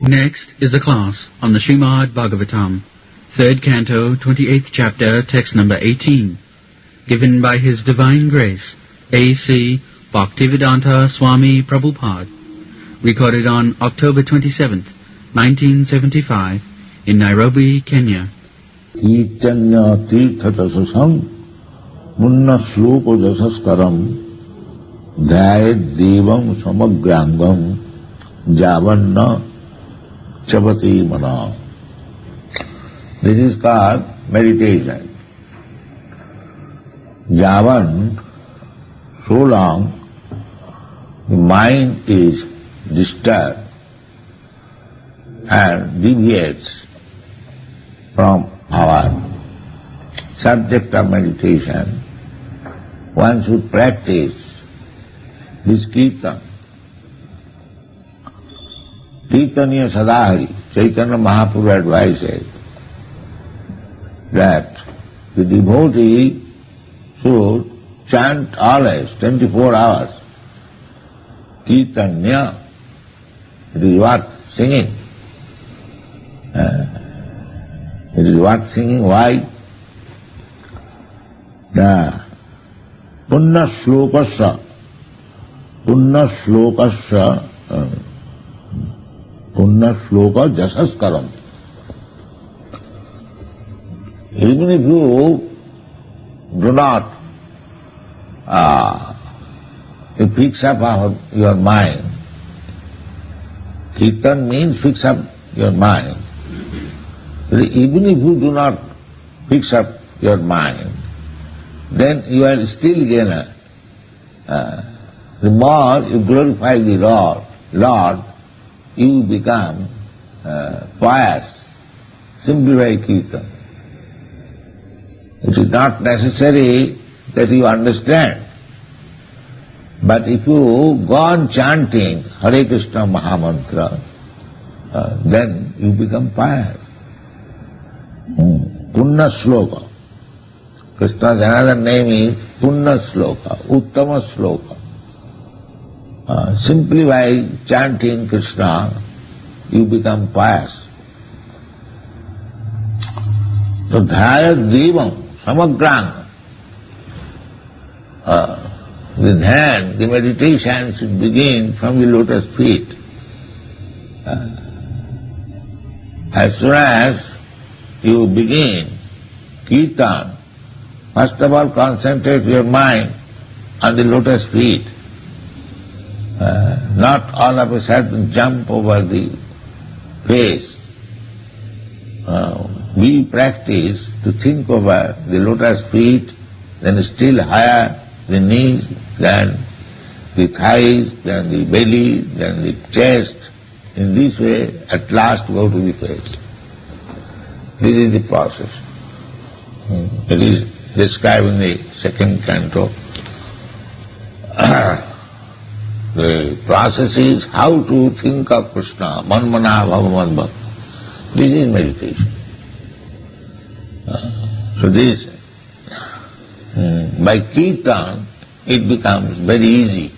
Next is a class on the Srimad Bhagavatam, 3rd Canto, 28th Chapter, text number 18, given by His Divine Grace, A.C. Bhaktivedanta Swami Prabhupada, recorded on October 27th, 1975, in Nairobi, Kenya. Kirtanya tirtha jasasam munna sloka jasaskaram dhyayat devam samagrangam javanna chavati mana. This is called meditation. Javan, so long the mind is disturbed and deviates from our subject of meditation, one should practice this kirtan. Kirtaniya Sadahari, Chaitanya Mahaprabhu advises that the devotee should chant always, 24 hours. Kirtanya, it is what? Singing. It is what singing? Why? The Punna Slokasya Punna Sloka Jasaskaram. Even if you do not fix up your mind, Kirtan means fix up your mind. Even if you do not fix up your mind, then you are still gainer. The more you glorify the Lord, you become pious. Simplify Kirtan. It is not necessary that you understand. But if you go on chanting Hare Krishna Mahamantra, then you become pious. Punna Sloka. Krishna's another name is Punna Sloka, Uttama Sloka. Simply by chanting Krishna, you become pious. So Dhyayat Devam Samagrang. The dhyan, the meditation should begin from the lotus feet. As soon as you begin Kirtan, first of all concentrate your mind on the lotus feet. Not all of a sudden jump over the face. We practice to think over the lotus feet, then still higher the knees, then the thighs, then the belly, then the chest. In this way, at last go to the face. This is the process. It is described in the 2nd canto. The process is how to think of Krishna, manmana bhavamadbhak. This is meditation. So this, by kirtan, it becomes very easy.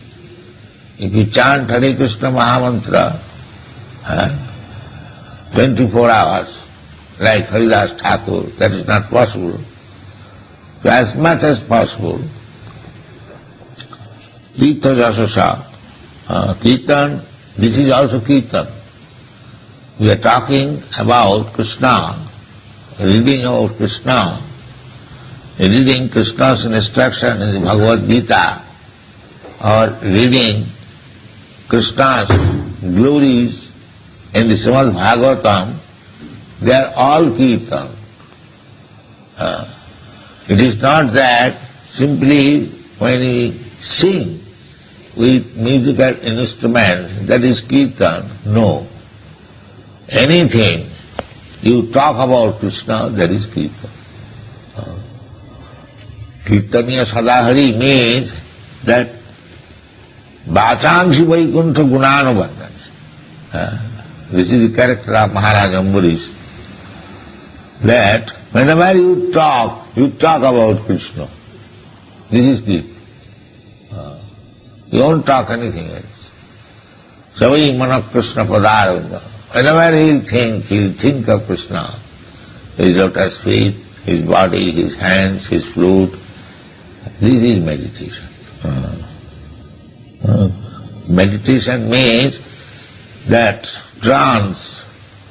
If you chant Hare Krishna Mahamantra 24 hours, like Haridas Thakur, that is not possible. So as much as possible, Tirtha Jasasa, Kirtan, this is also Kirtan. We are talking about Krishna, reading about Krishna, reading Krishna's instruction in the Bhagavad Gita, or reading Krishna's glories in the Srimad Bhagavatam, they are all Kirtan. It is not that simply when we sing with musical instruments, that is Kirtan. No. Anything you talk about Krishna, that is Kirtan. Kirtaniya Sadahari means that Vachangsi Vaikuntha Gunanubandhana. This is the character of Maharaj Ambarish. That whenever you talk about Krishna. This is Kirtan. You don't talk anything else. Savai Mana Krishna Padaravinda. whenever he'll think of Krishna, his lotus feet, his body, his hands, his flute. This is meditation. Meditation means that trance,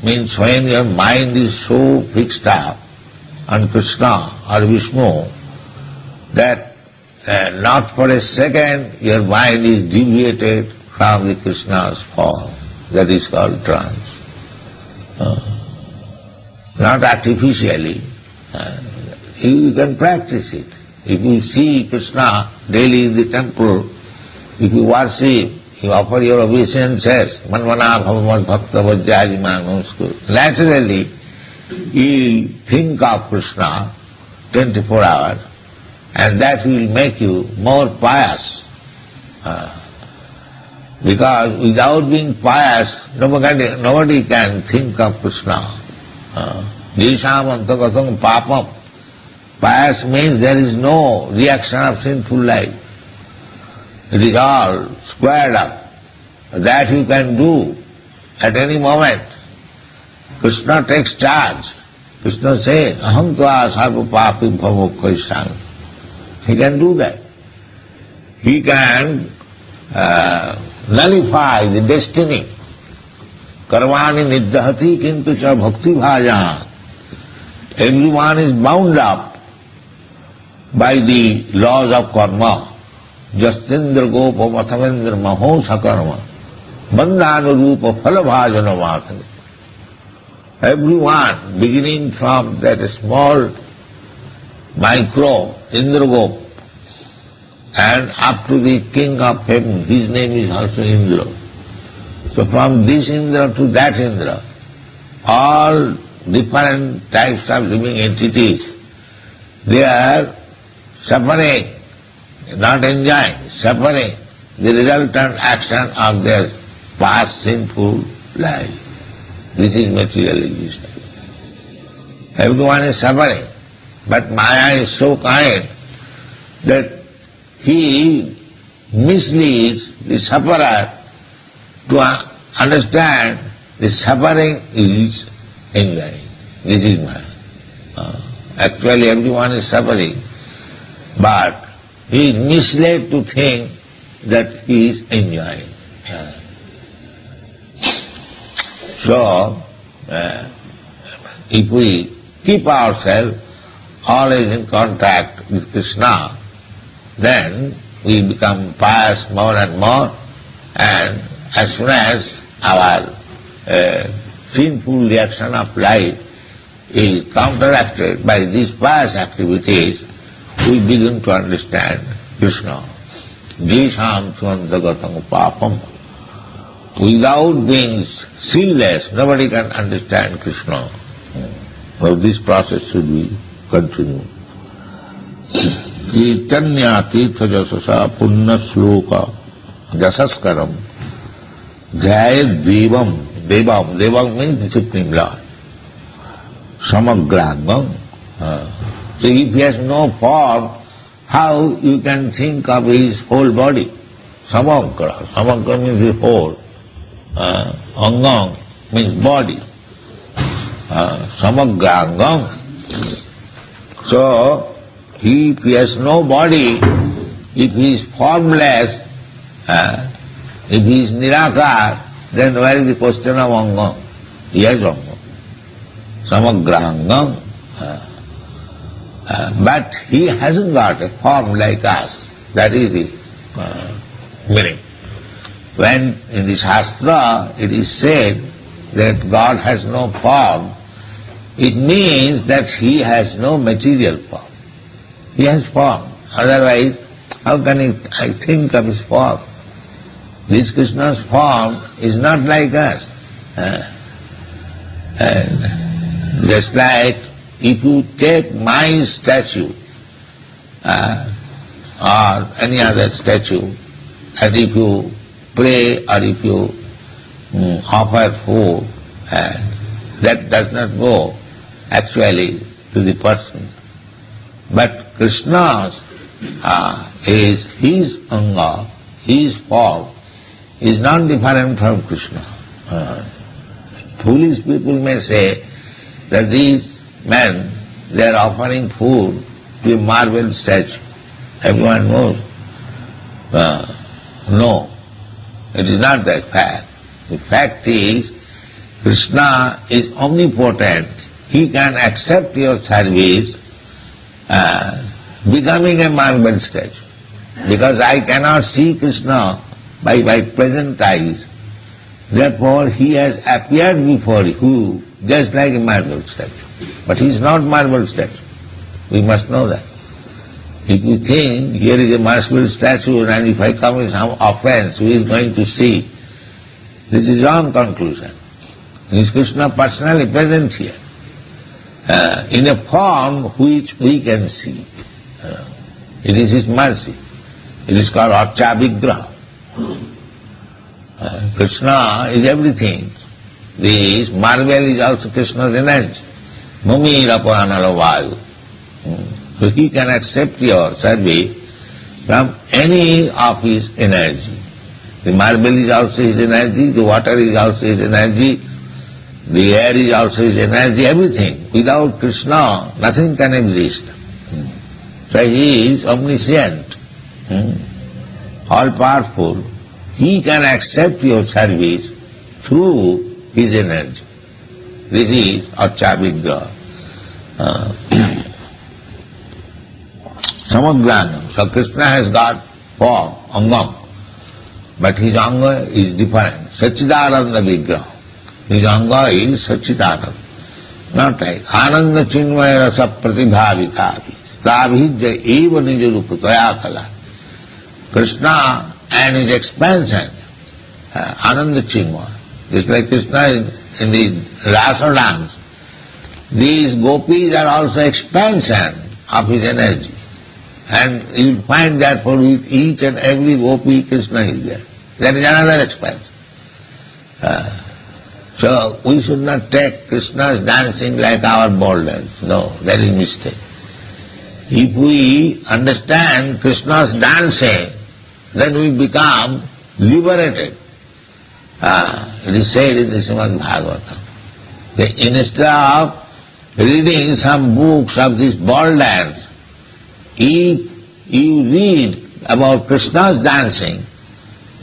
means when your mind is so fixed up on Krishna or Vishnu that not for a second your mind is deviated from the Krishna's form. That is called trance. Not artificially. You can practice it. If you see Krishna daily in the temple, if you worship, you offer your obeisances, manvana bhavamat bhakta vajjajimanusku. Naturally, you think of Krishna 24 hours, and that will make you more pious. Because without being pious, nobody can think of Krishna. Jisham antagatam papam. Pious means there is no reaction of sinful life. It is all squared up. That you can do at any moment. Krishna takes charge. Krishna says, aham tva sarva papi bhavokkaisam. He can do that. He can nullify the destiny. Karmani niddhati kintu cha bhakti bhaja. Everyone is bound up by the laws of karma. Jastindra gopa mathavendra maho sakarma. Bandhana rupa phalabhajana vatana. Everyone, beginning from that small micro Indra and up to the king of heaven, his name is also Indra. So from this Indra to that Indra, all different types of living entities, they are suffering, not enjoying, suffering the resultant action of their past sinful life. This is material existence. Everyone is suffering, but Maya is so kind that he misleads the sufferer to understand the suffering is enjoying. This is Maya. Actually everyone is suffering, but he is misled to think that he is enjoying. So, if we keep ourselves always in contact with Krishna, then we become pious more and more, and as soon as our sinful reaction of life is counteracted by these pious activities, we begin to understand Krishna. Jisham swantagatam papam. Without being sinless, nobody can understand Krishna. So this process should be continued. Chaitanya tirtha jasasa punna sloka jasaskaram jayad devam. Devam means the Supreme Lord. Samagrangam. So if he has no form, how you can think of his whole body? Samagra. Samagra means the whole. Angang means body. Samagrangam. So, if he has no body, if he is formless, if he is nirakar, then where is the question of angam? He has angam. Samagrangam. But he hasn't got a form like us. That is the meaning. When in the Shastra it is said that God has no form, it means that he has no material form. He has form. Otherwise, how can I think of his form? This Krishna's form is not like us. And just like if you take my statue or any other statue, and if you pray or if you offer food, that does not go actually to the person. But Krishna's is his anga, his form is not different from Krishna. foolish people may say that these men, they are offering food to a marble statue. Everyone knows. No, it is not that fact. The fact is, Krishna is omnipotent. He can accept your service becoming a marble statue. Because I cannot see Krishna by my present eyes. Therefore he has appeared before you just like a marble statue. But he is not marble statue. We must know that. If you think here is a marble statue and if I come with some offense, who is going to see? This is wrong conclusion. Is Krishna personally present here in a form which we can see. It is His mercy. It is called Archa Vigraha. Krishna is everything. This marble is also Krishna's energy. Mumi Rapanala Vayu. So He can accept your service from any of His energy. The marble is also His energy, the water is also His energy, the air is also His energy, everything. Without Krishna, nothing can exist. So He is omniscient, all-powerful. He can accept your service through His energy. This is Archa Vigraha. Samagranam. So Krishna has got form, angam, but his anga is different. Sachidananda Vigraha. His anga is Sachidananda. Not like Ananda Chinmaya Rasa Pratibhavitavi. Stabhijya eva nijarupataya kala. Krishna and his expansion, Ananda Chinmaya. Just like Krishna in the rasa dance. These gopis are also expansion of his energy. And you will find that for with each and every gopi Krishna is there. That is another expansion. So we should not take Krishna's dancing like our ball dance. No, that is mistake. If we understand Krishna's dancing, then we become liberated. It is said in the Srimad Bhagavatam that instead of reading some books of this ball dance, if you read about Krishna's dancing,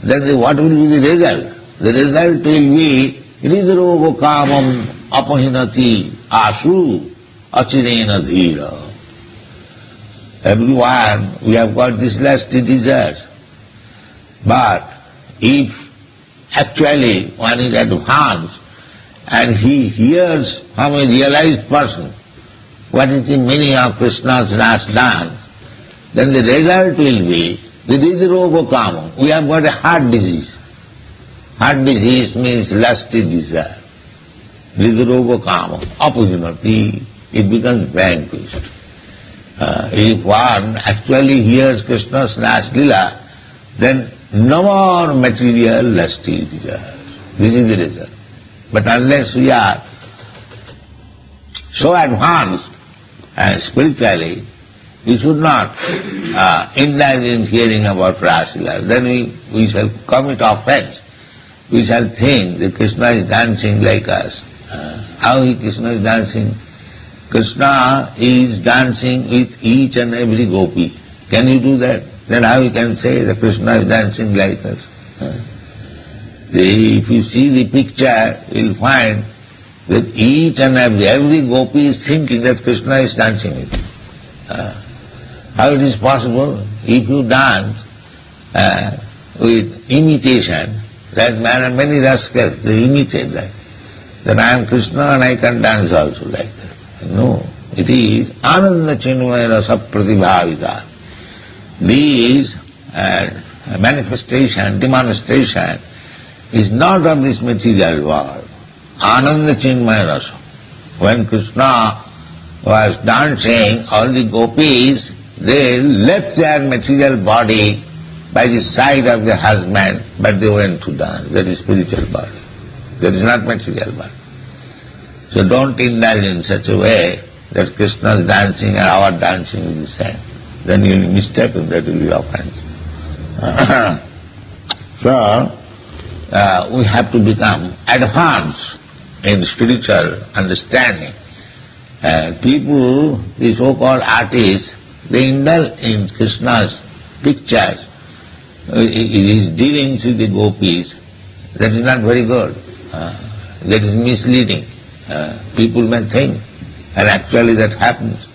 then what will be the result? The result will be Hridrogo kamam apahinati asu achirena dhira. Everyone, we have got this lusty desires. But if actually one is advanced and he hears from a realized person what is the meaning of Krishna's last dance, then the result will be the Hridrogo kamam. We have got a heart disease. Heart disease means lusty desire. Hridrogo kamam apahinati, it becomes vanquished. If one actually hears Krishna's last lila, then no more material lusty desires. This is the result. But unless we are so advanced spiritually, we should not indulge in hearing about Rasa. Then we shall commit offense. We shall think that Krishna is dancing like us. How Krishna is dancing? Krishna is dancing with each and every gopi. Can you do that? Then how you can say that Krishna is dancing like us? If you see the picture, you will find that each and every gopi is thinking that Krishna is dancing with him. How it is possible? If you dance with imitation, that many rascals, they imitate that. Then I am Krishna and I can dance also like that. No, it is Ananda Chinmaya Rasa Pratibhavita. This manifestation, demonstration is not of this material world. Ananda Chinmaya Rasa. When Krishna was dancing, all the gopis, they left their material body by the side of the husband, but they went to dance. That is spiritual body. That is not material body. So don't indulge in such a way that Krishna's dancing and our dancing is the same. Then you will be mistaken, that will be offense. So, we have to become advanced in spiritual understanding. People, the so-called artists, they indulge in Krishna's pictures, his dealings with the gopis. That is not very good. That is misleading. People may think, and actually that happens.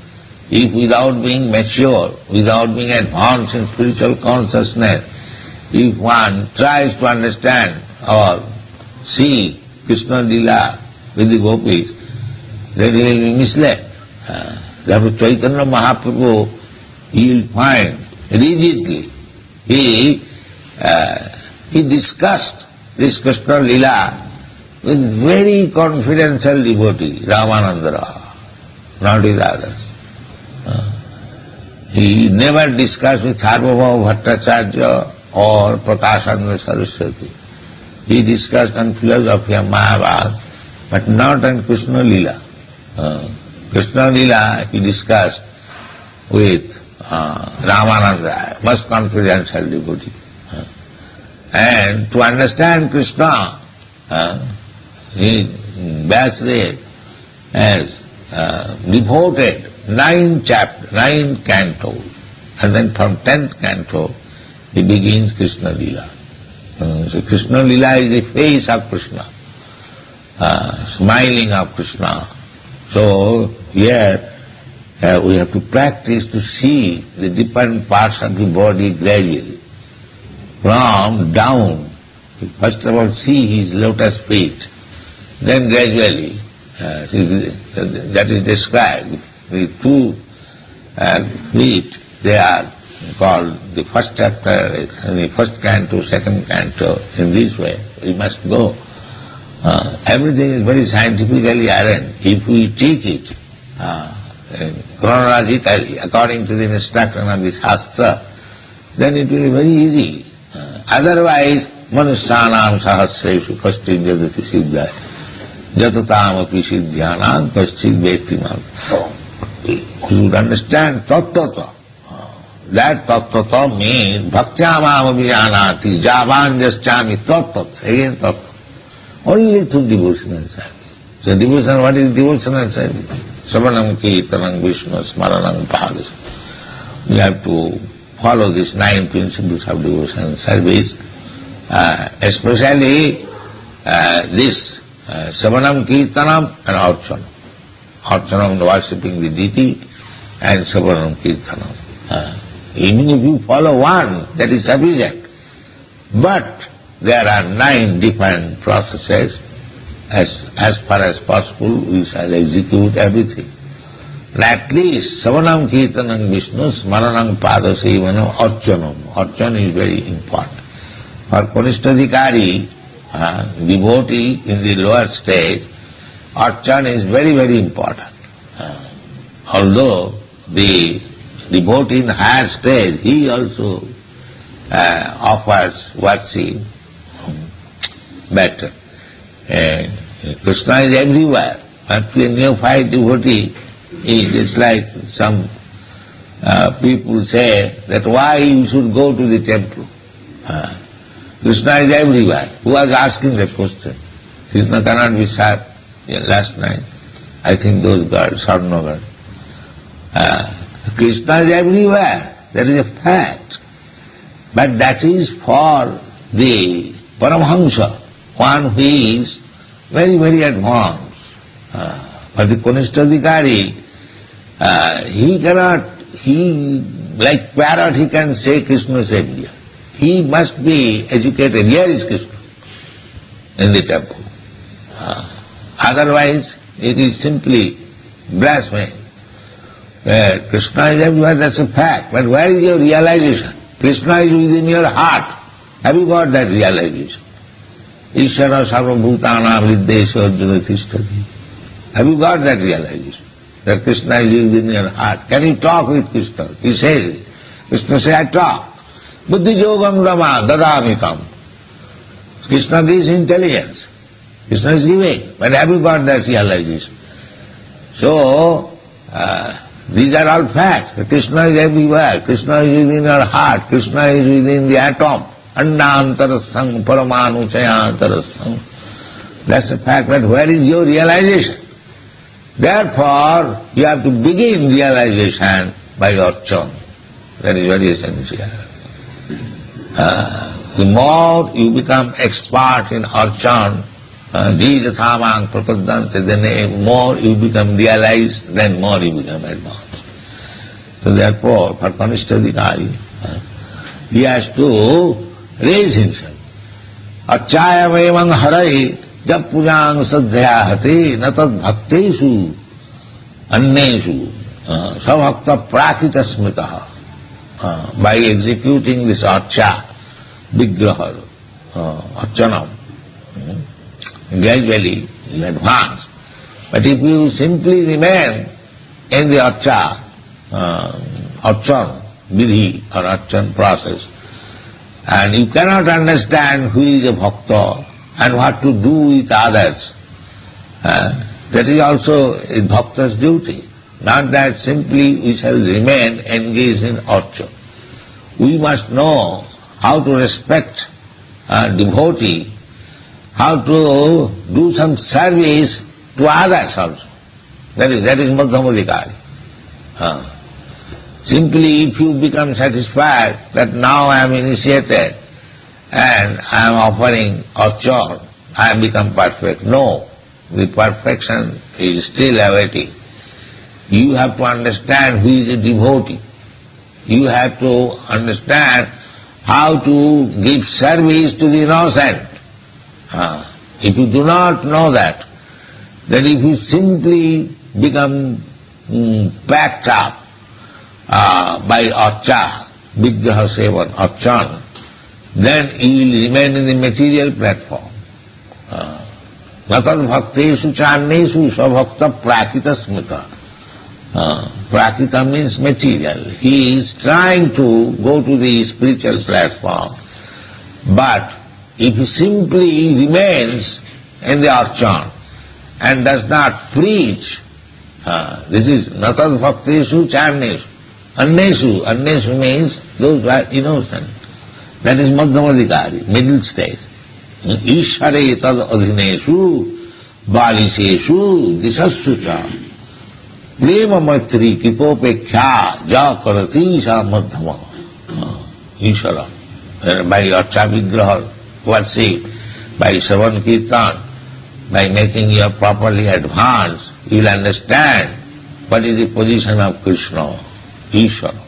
If without being mature, without being advanced in spiritual consciousness, if one tries to understand or see Krishna Lila with the gopis, then he will be misled. Therefore Chaitanya Mahaprabhu, you will find rigidly, he discussed this Krishna Lila with very confidential devotee, Ramanandara, not with others. He never discussed with Sarvabhauma Bhattacharya or Prakashananda Saraswati. He discussed on philosophy of Mahabharata, but not on Krishna Lila. Krishna Lila he discussed with Ramananda, most confidential devotee. And to understand Krishna, Vyasadeva has devoted 9 cantos, and then from 10th canto he begins Krishna Lila. So Krishna Lila is the face of Krishna, smiling of Krishna. So here we have to practice to see the different parts of the body gradually, from down. First of all see his lotus feet, then gradually, that is described, the 2 feet, they are called the first chapter, the first canto, second canto, in this way we must go. Everything is very scientifically arranged. If we take it chronologically, according to the instruction of the Shastra, then it will be very easy. Otherwise, manusyanam sahasreshu kaschid jadati siddhaya jatatam api siddhyanam kaschid vettimam. You should understand tattva. That tattva means bhaktyamam abhijanati javan jaschami tattva. Again tattva. Only through devotional service. So devotion, what is devotional service? Savanam kirtanam vishnu smaranam padus. We have to follow these 9 principles of devotional service, especially this Savanam Kirtanam and Archanam. Archanam worshipping the deity and Savanam Kirtanam. Even if you follow one, that is sufficient. But there are 9 different processes. As far as possible, we shall execute everything. At least Savanam Kirtanam Vishnu Smaranam Padasevanam Archanam. Archan is very important. For Kanishtadhikari, devotee in the lower stage, Archan is very, very important. Although the devotee in the higher stage, he also offers worship better. Krishna is everywhere. But to a neophyte devotee, it is like some people say that why you should go to the temple. Krishna is everywhere. Who was asking that question? Krishna cannot be sat last night. I think those girls, Sarnagar. Krishna is everywhere. That is a fact. But that is for the Paramhamsa, one who is very, very advanced. For the Kanishtadhikari, he cannot, like parrot, he can say Krishna is everywhere. He must be educated. Here is Krishna in the temple. Otherwise, it is simply blasphemy. Krishna is everywhere, that's a fact. But where is your realization? Krishna is within your heart. Have you got that realization? Ishvara sarva bhutanam hriddesha arjuna tishtati. Have you got that realization? That Krishna is within your heart. Can you talk with Krishna? He says it. Krishna says, I talk. Buddhi yogam dama dadamitam. Krishna gives intelligence. Krishna is giving. But have you got that realization? So, these are all facts. Krishna is everywhere. Krishna is within your heart. Krishna is within the atom. Annantarasang paramanu chayantarasang. That's the fact. But where is your realization? Therefore, you have to begin realization by archan. That is very essential. The more you become expert in archan, jītathamāṁ prapaddante, then the more you become realized, then more you become advanced. So therefore, for Kanistha-adhikari, he has to raise himself. Archāyam evaṁ harai jab pujāṁ saddhya hati na tad bhaktesu annesu savakta prakita smitaha. By executing this archa, vigraha, archanam, gradually you advance. But if you simply remain in the archan vidhi or archan process, and you cannot understand who is a bhakta and what to do with others, that is also a bhakta's duty. Not that simply we shall remain engaged in archa. We must know how to respect a devotee, how to do some service to others also. That is Madhyamadhikari. Simply if you become satisfied that now I am initiated and I am offering archa, I have become perfect. No, the perfection is still awaiting. You have to understand who is a devotee. You have to understand how to give service to the innocent. If you do not know that, then if you simply become packed up by archa, vigraha sevan, archan, then you will remain in the material platform. Natad bhaktesu channesu savakta prakita smita. Prakita means material. He is trying to go to the spiritual platform, but if he simply remains in the archan and does not preach, this is natad bhaktesu channesu. Annesu means those who are innocent. That is Madhyamadhikari, middle stage. Ishare tad adhinesu baliseshu disassu cha prema maitri kipopekkhya ja karati sa madhyama. Ishara. By archa vigraha, worship, by Shravan Kirtan, by making you properly advanced, you will understand what is the position of Krishna, Ishara.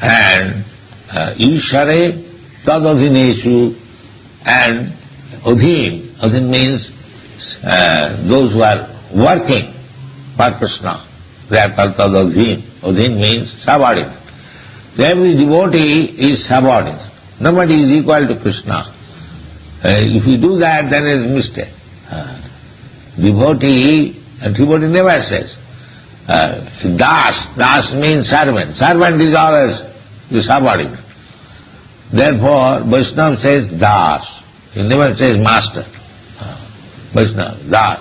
And Ishare tad adhinesu, and adhin means those who are working for Krishna. They are called tad adhin. Adhin means subordinate. So every devotee is subordinate. Nobody is equal to Krishna. If you do that, then it is mistake. Devotee never says. Das means servant. Servant is always the subordinate. Therefore, Vaishnava says das. He never says master. Vaishnava, das.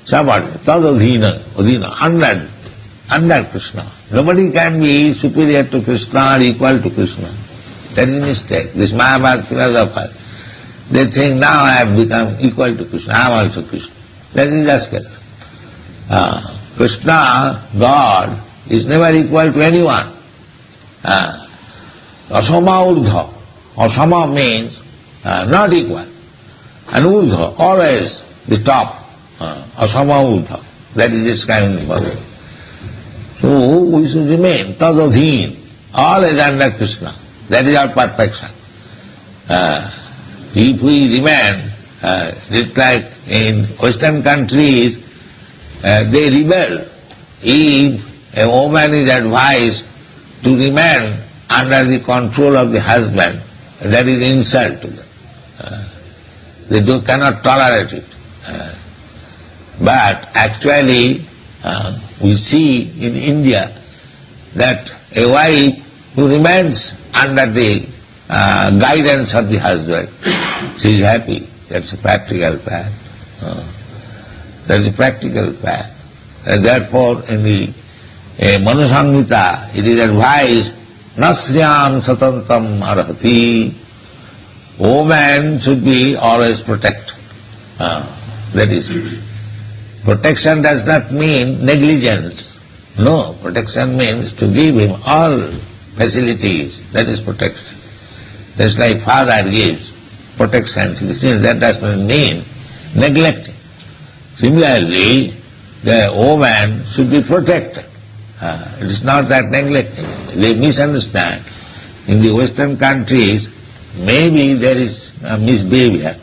Subordinate. Tad adhina, under Krishna. Nobody can be superior to Krishna or equal to Krishna. That is a mistake. This Mayavad philosopher, they think now I have become equal to Krishna, I am also Krishna. That is just correct. Krishna, God, is never equal to anyone. Asama urdha. Asama means not equal. And urdha, always the top. Asama urdha. That is its kind of body. So we should remain tad adhin, always under Krishna. That is our perfection. If we remain, it's like in Western countries, they rebel. If a woman is advised to remain under the control of the husband, that is insult to them. They cannot tolerate it. But actually, we see in India that a wife who remains under the guidance of the husband, she is happy. That's a practical fact. That's a practical fact. And therefore, in the Manu Samhita, it is advised, Nasryam satantam arhati. Woman should be always protected. That is it. Protection does not mean negligence. No, protection means to give him all facilities. That is protection. Just like father gives protection to the children, that does not mean neglecting. Similarly, the woman should be protected. It is not that neglecting. They misunderstand. In the Western countries, maybe there is a misbehavior,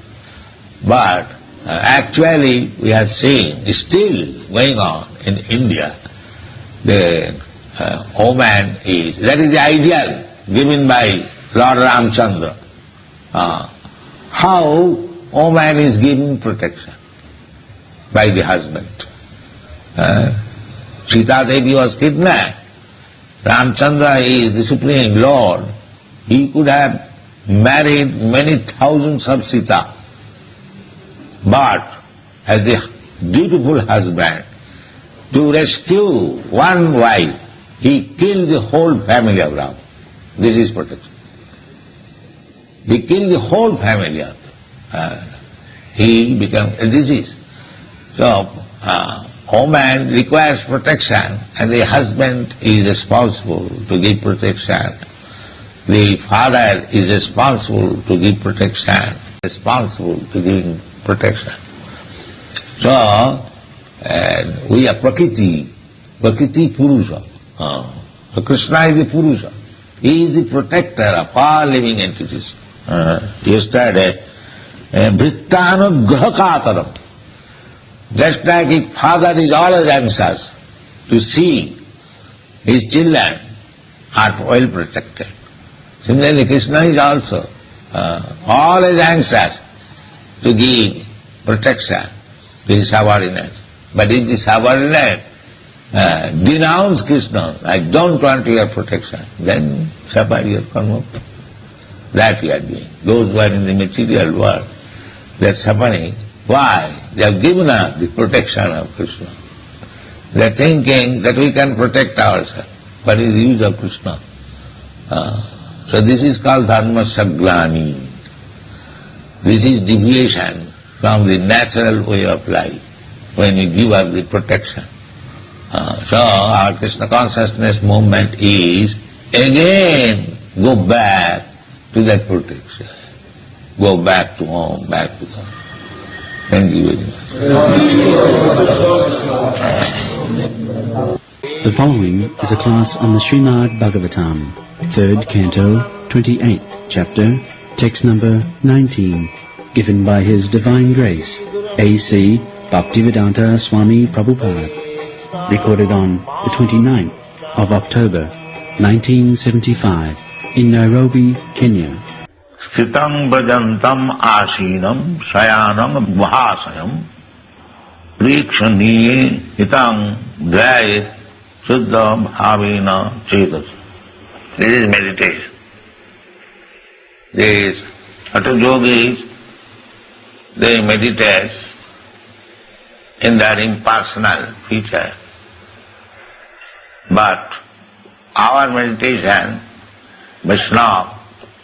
but actually we have seen, it's still going on in India, the woman is, that is the ideal given by Lord Ramchandra. How woman is given protection by the husband. Sita Devi was kidnapped. Ramchandra is the Supreme Lord. He could have married many thousands of Sita. But as the dutiful husband, to rescue one wife, he killed the whole family of Ram. This is protection. He killed the whole family of them. He became a disease. So, woman requires protection and the husband is responsible to give protection. The father is responsible to give protection, responsible to give protection. So, we are Prakriti Purusha. So Krishna is the Purusha. He is the protector of all living entities. Yesterday, Vrittanugrahakataram. Just like a father is always anxious to see his children are well protected. Similarly, Krishna is also always anxious to give protection to his subordinate. But if the subordinate denounce Krishna, I don't want your protection, then suffer your karma. That we are doing. Those who are in the material world, they are suffering. Why? They have given up the protection of Krishna. They are thinking that we can protect ourselves, but it is the use of Krishna. So this is called dharma saglani. This is deviation from the natural way of life, when we give up the protection. So our Krishna consciousness movement is again go back to that protection. Go back to home, back to home. Thank you very much. The following is a class on the Srimad Bhagavatam, 3rd Canto, 28th Chapter, text number 19, given by His Divine Grace, A.C. Bhaktivedanta Swami Prabhupada, recorded on the 29th of October, 1975, in Nairobi, Kenya. Sthitam bhajantam asinam sayanam bhasayam prikshaniye hitang dhyayet suddha bhavena chetas. This is meditation. These Hatha yogis, they meditate in their impersonal feature. But our meditation, Vaishnava,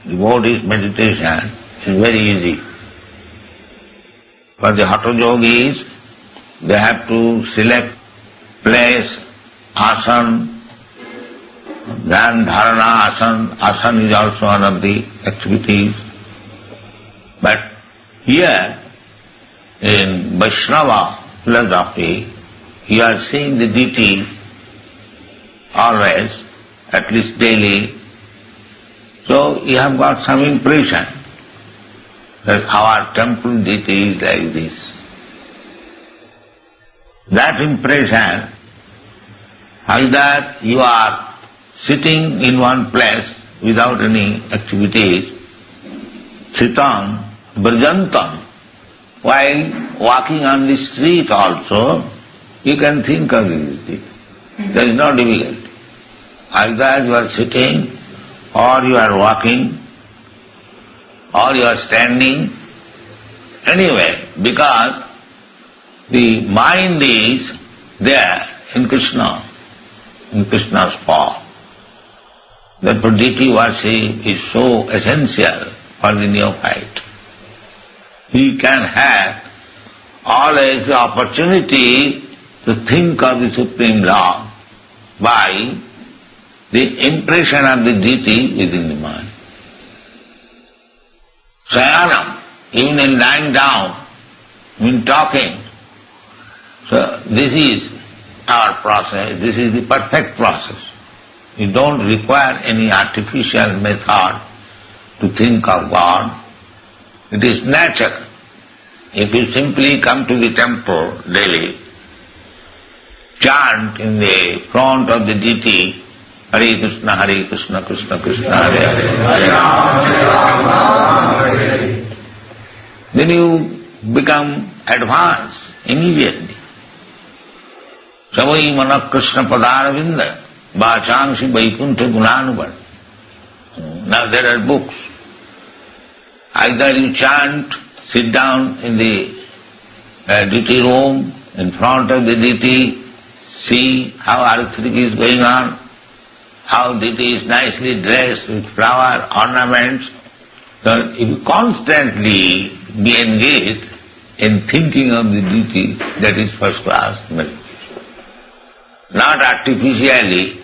devotees' meditation, is very easy. For the Hatha yogis, they have to select place, asana, then dharana asana. Asana is also one of the activities. But here, in Vaishnava philosophy, you are seeing the deity always, at least daily. So you have got some impression that our temple deity is like this. That impression, either you are sitting in one place without any activities, sitam, brajantam, while walking on the street also, you can think of this. There is no difficulty. Either you are sitting, or you are walking, or you are standing, anyway, because the mind is there in Krishna, in Krishna's form. Therefore deity worship is so essential for the neophyte. He can have always the opportunity to think of the Supreme Lord by the impression of the deity within the mind. Sayanam, even in lying down, in talking. So this is our process, this is the perfect process. You don't require any artificial method to think of God. It is natural. If you simply come to the temple daily, chant in the front of the deity, Hare Krishna, Krishna Krishna, Hare Hare, Hare Rama, Hare Hare, then you become advanced immediately. Savai Mana Krishna Padaravinda, Vachangsi Vaikuntha Gunanubar. Now there are books. Either you chant, sit down in the deity room, in front of the deity, see how arithmetic is going on, how deity is nicely dressed with flower ornaments. So if you constantly be engaged in thinking of the deity, that is first class meditation. Not artificially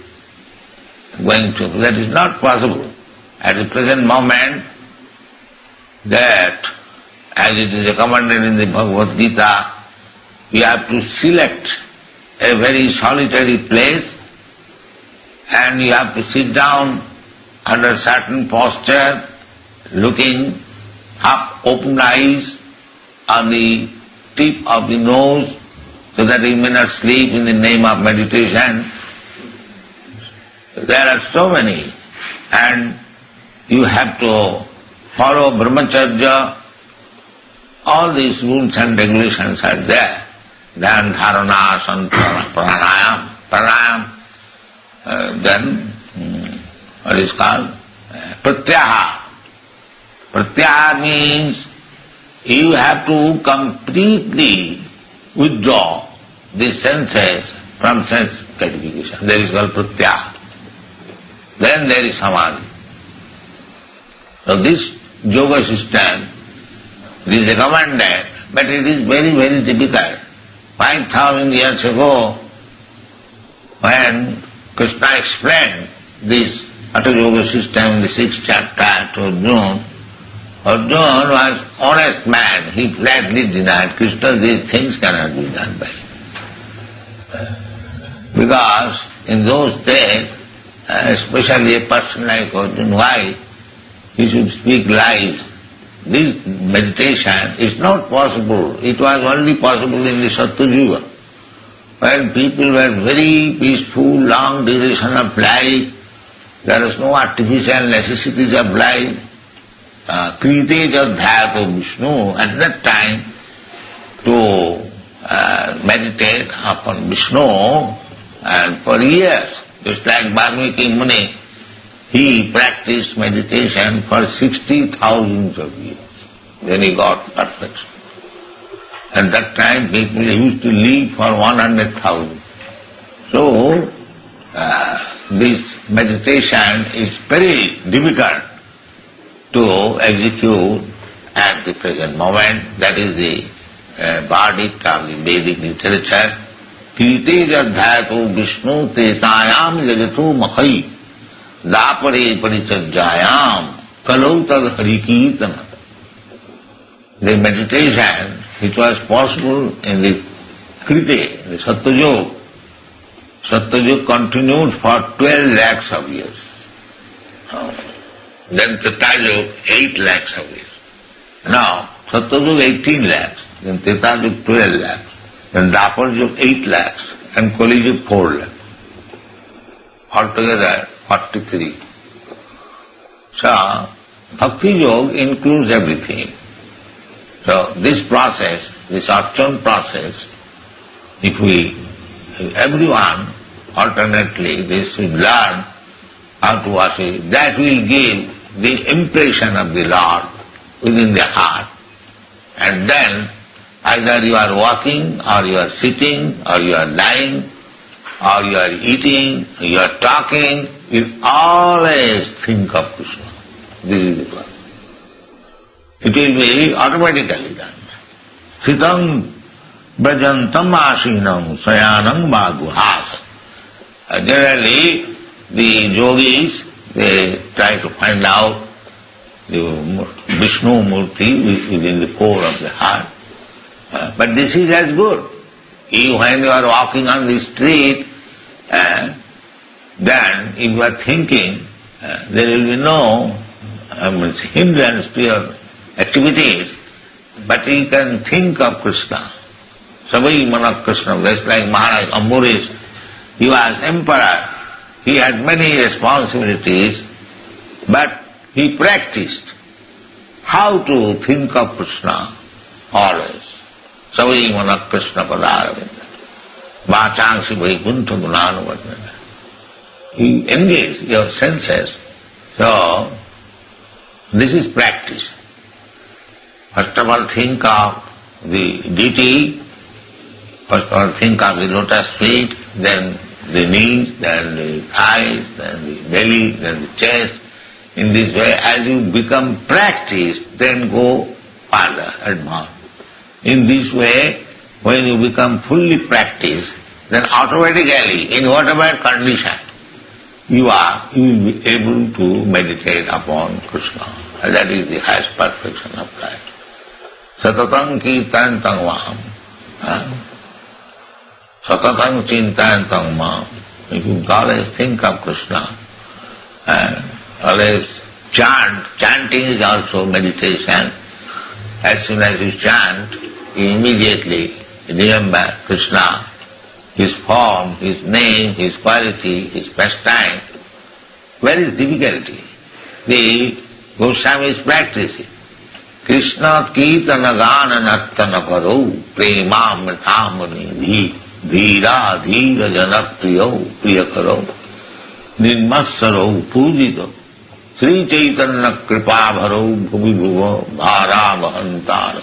going to, that is not possible. At the present moment, that, as it is recommended in the Bhagavad Gita, you have to select a very solitary place and you have to sit down under certain posture, looking up, open eyes on the tip of the nose, so that you may not sleep in the name of meditation. There are so many, and you have to follow brahmacharya. All these rules and regulations are there. Then dharana, asana, pranayam, then what is called pratyaha. Pratyaha means you have to completely withdraw the senses from sense gratification. That is called pratyaha. Then there is samadhi. So this yoga system is recommended, but it is very, very difficult. 5,000 years ago, when Krishna explained this Hatha Yoga system in the 6th chapter to Arjuna, Arjuna was honest man. He flatly denied, Krishna, these things cannot be done by him. Because in those days, especially a person like Arjuna, why he should speak lies? This meditation is not possible. It was only possible in the Satyuga, when people were very peaceful, long duration of life. There was no artificial necessities of life. Krite Jadhyato Vishnu, at that time, to meditate upon Vishnu, and for years, just like Valmiki Muni, he practiced meditation for 60,000 of years. Then he got perfection. At that time, people used to live for 100,000. So, this meditation is very difficult to execute at the present moment. That is the verdict of the Vedic literature. Krite Jadhyato Vishnu Tetayam Jagato Makhai Dapare Parichajayam Kalau Tad Harikirtana. The meditation which was possible in the Krite, the Satyayog, Satyayog continued for 12 lakhs of years. Then Tretayog, 8 lakhs of years. Now, Satyayog 18 lakhs, then Tretayog 12 lakhs, then Dwapar 8 lakhs, and Kali 4 lakhs. Altogether, 43. So, Bhakti Yoga includes everything. So, this process, this Archan process, if everyone alternately, they should learn how to worship, that will give the impression of the Lord within the heart. And then, either you are walking, or you are sitting, or you are lying, or you are eating, or you are talking, you always think of Krishna. This is the process. It will be automatically done. Sitam Brajantam asinam sayanam bhaguhasa. Generally, the yogis, they try to find out the Vishnu Murti within the core of the heart. But this is as good. When you are walking on the street, then if you are thinking, there will be no hindrance to your activities, but you can think of Krishna. Sabai Manak Krishna, just like Maharaj Ambarish, he was emperor, he had many responsibilities, but he practiced how to think of Krishna always. Sabai Manak Krishna Padaravinda, Vachangsi Vaikuntha Gunanuvardhana. You engage your senses. So, this is practice. First of all, think of the deity, first of all, think of the lotus feet, then the knees, then the thighs, then the belly, then the chest. In this way, as you become practiced, then go further, advance. In this way, when you become fully practiced, then automatically, in whatever condition you will be able to meditate upon Krishna. And that is the highest perfection of life. Satatang kirtantam vaham. Satatang chintantam vaham. If you always think of Krishna, always chant. Chanting is also meditation. As soon as you chant, you immediately remember Krishna, his form, his name, his quality, his pastime. Where is difficulty? The Goswami is practicing. Krishna kirtana gana nartana karo prema mritamani dhira dhira janapriyo priyakaro nirmassaro pujito Sri Chaitanya kripa bharo bhuvi bhuva bhara bhantara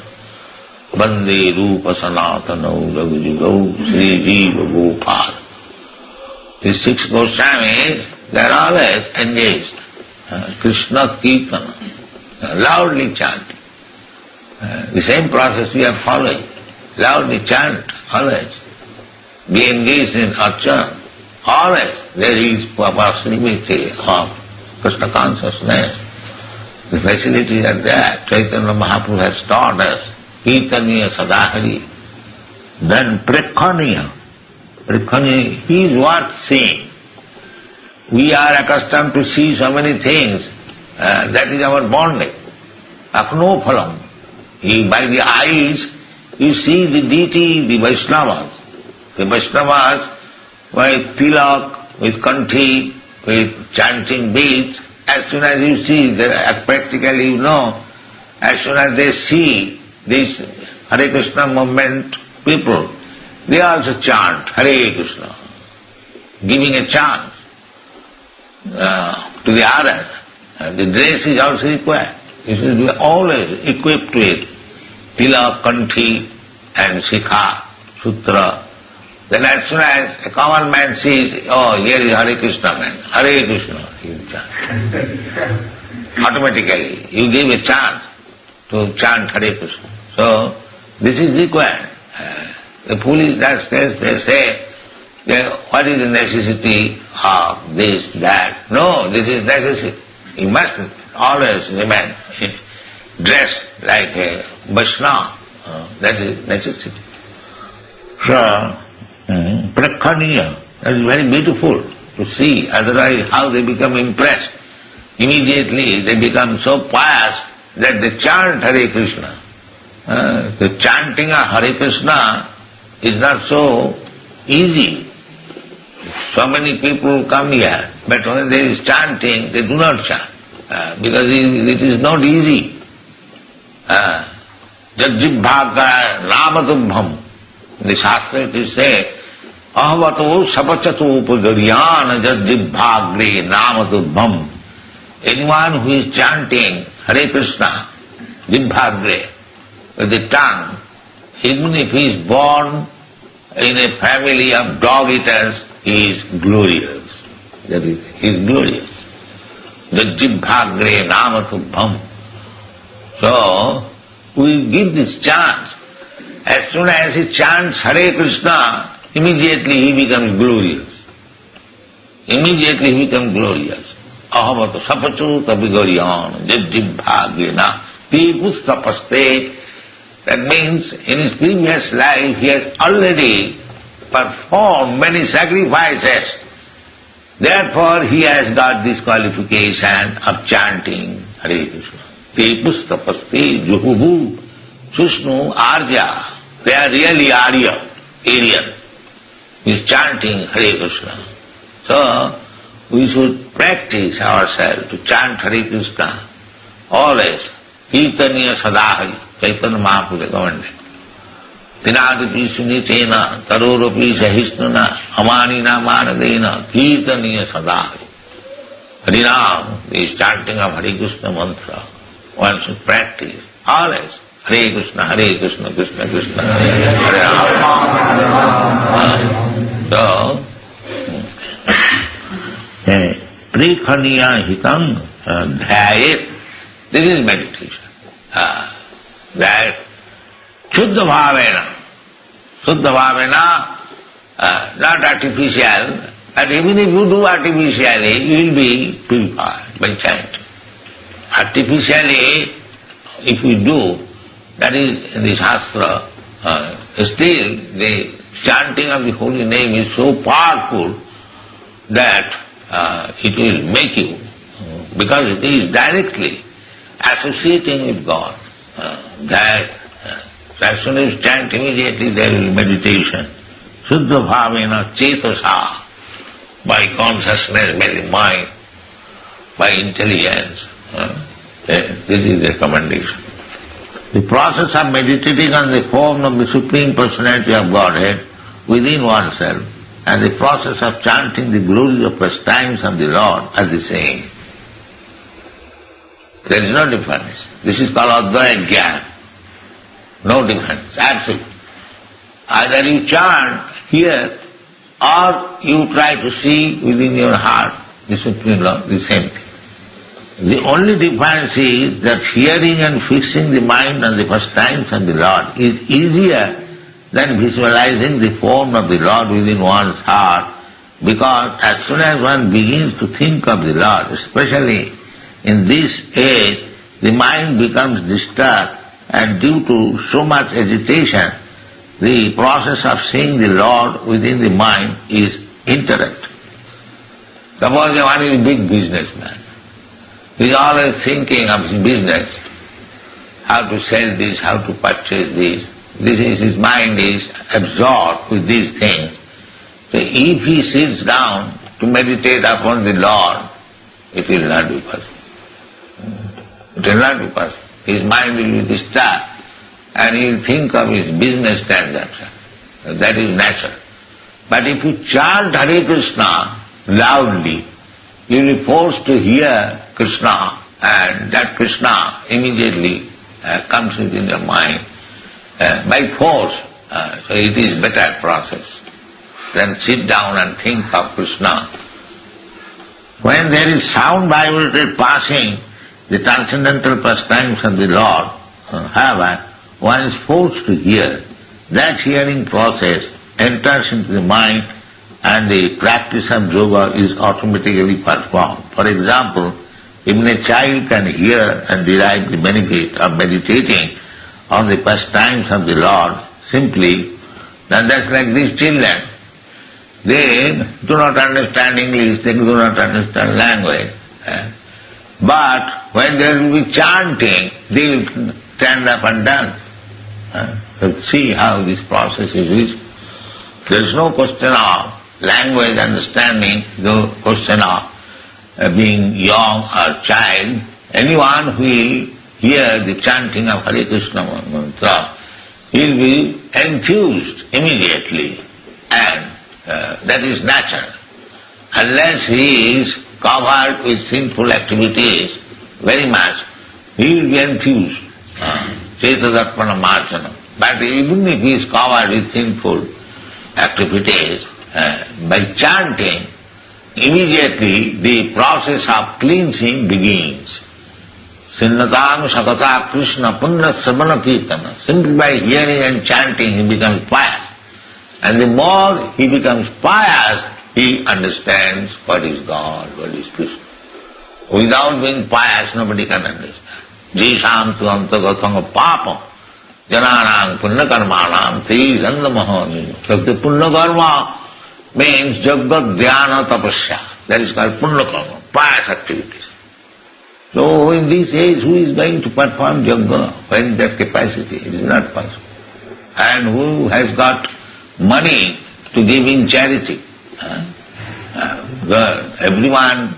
Bande Rupa Sanatano Ragujugau Sri Jiva Gopal. The six Goswamis, they are always engaged. Krishna Kirtana, loudly chanting. The same process we are following. Loudly chant, always. Be engaged in archana. Always there is possibility of Krishna consciousness. The facilities are there. Chaitanya Mahaprabhu has taught us. Kirtaniya Sadahari. Then Prekhaniya. Prekhaniya, he is worth seeing. We are accustomed to see so many things. That is our bonding. Akno phalam. By the eyes, you see the deity, the Vaishnavas. The Vaishnavas with tilak, with kanthi, with chanting beads. As soon as you see, practically you know, as soon as they see this Hare Krishna movement people, they also chant Hare Krishna, giving a chance to the others. The dress is also required. You should be always equipped with tilak, kanthi and shikha, sutra. Then as soon as a common man sees, oh, here is Hare Krishna man, Hare Krishna, he will chant. Automatically, you give a chance to chant Hare Krishna. So, this is required. The foolish rascals, they say, what is the necessity of this, that? No, this is necessity. You must always remain dressed like a Vaishnava. That is necessity. So, Prakhaniya, that is very beautiful to see. Otherwise, how they become impressed. Immediately they become so pious that they chant Hare Krishna. The chanting of Hare Krishna is not so easy. So many people come here, but when there is chanting, they do not chant, because it is not easy. Jajjibhaka ramatubham. In the Shastra it is said, ahavato sapachato upagariyana jajjibhagre namatubham. Anyone who is chanting Hare Krishna, jibhagre, with the tongue, even if he is born in a family of dog-eaters, he is glorious. That is, he is glorious. As soon as he chants Hare Krishna, immediately he becomes glorious. Immediately he becomes glorious. Ahavato sapachuta vigoryan jajjibhagena tipustapaste. That means in his previous life he has already performed many sacrifices. Therefore he has got this qualification of chanting Hare Krishna. Tipustapaste juhubu sushnu arya. They are really Aryan. He is chanting Hare Krishna. So, we should practice ourselves to chant Hare Krishna always. Kirtaniya sadahari, Chaitanya Mahaprabhu recommended. Tinadipi sunitena, tarorapi sahisnuna, amanina manadena, kirtaniya sadahari. Harinam is chanting of Hare Krishna mantra. One should practice always. Hare Krishna, Krishna Krishna, Hare Rama. So, Prikhaniya hitam dhyayet. This is meditation. That Shuddha Bhavena, not artificial, but even if you do artificially, you will be purified by chanting. Artificially, if you do, that is in the Shastra, still the chanting of the holy name is so powerful that it will make you, because it is directly associating with God, that as soon as you chant, immediately there will be meditation. Shuddha bhavena cetasa, by consciousness, by the mind, by intelligence. This is the recommendation. The process of meditating on the form of the Supreme Personality of Godhead within oneself and the process of chanting the glories of pastimes of the Lord are the same. There is no difference. This is called Advaita Jnana. No difference, absolute. Either you chant here or you try to see within your heart the Supreme Lord, the same thing. The only difference is that hearing and fixing the mind on the pastimes of the Lord is easier than visualizing the form of the Lord within one's heart, because as soon as one begins to think of the Lord, especially in this age, the mind becomes disturbed, and due to so much agitation, the process of seeing the Lord within the mind is interrupted. Suppose one is a big businessman. He is always thinking of his business, how to sell this, how to purchase this. His mind is absorbed with these things. So if he sits down to meditate upon the Lord, it will not be possible. It will not be possible. His mind will be disturbed and he will think of his business transaction. That is natural. But if you chant Hare Krishna loudly, you will be forced to hear Krishna, and that Krishna immediately comes within your mind by force. So it is better process than sit down and think of Krishna. When there is sound vibrated passing the transcendental pastimes of the Lord, however, one is forced to hear. That hearing process enters into the mind and the practice of yoga is automatically performed. For example, even a child can hear and derive the benefit of meditating on the pastimes of the Lord simply, and that's like these children. They do not understand English, they do not understand language. But when they will be chanting, they will stand up and dance. So see how this process is. There is no question of language understanding, no question of being young or child. Anyone who will hear the chanting of Hare Krishna mantra, he will be enthused immediately, and that is natural. Unless he is covered with sinful activities very much, he will be enthused. Cetadarpana marjana. But even if he is covered with sinful activities, by chanting, immediately the process of cleansing begins. Sinnatang Sakata Krishna Punna Sabana Kirtana. Simply by hearing and chanting he becomes pious. And the more he becomes pious, he understands what is God, what is Krishna. Without being pious, nobody can understand. Jisham tu antagathanga papam jananang punnakarmanam te jandamahani. So the punnakarma means jagat dhyana tapasya. That is called punnakarma, pious activities. So in this age, who is going to perform yajna? Where is that capacity? It is not possible. And who has got money to give in charity? Everyone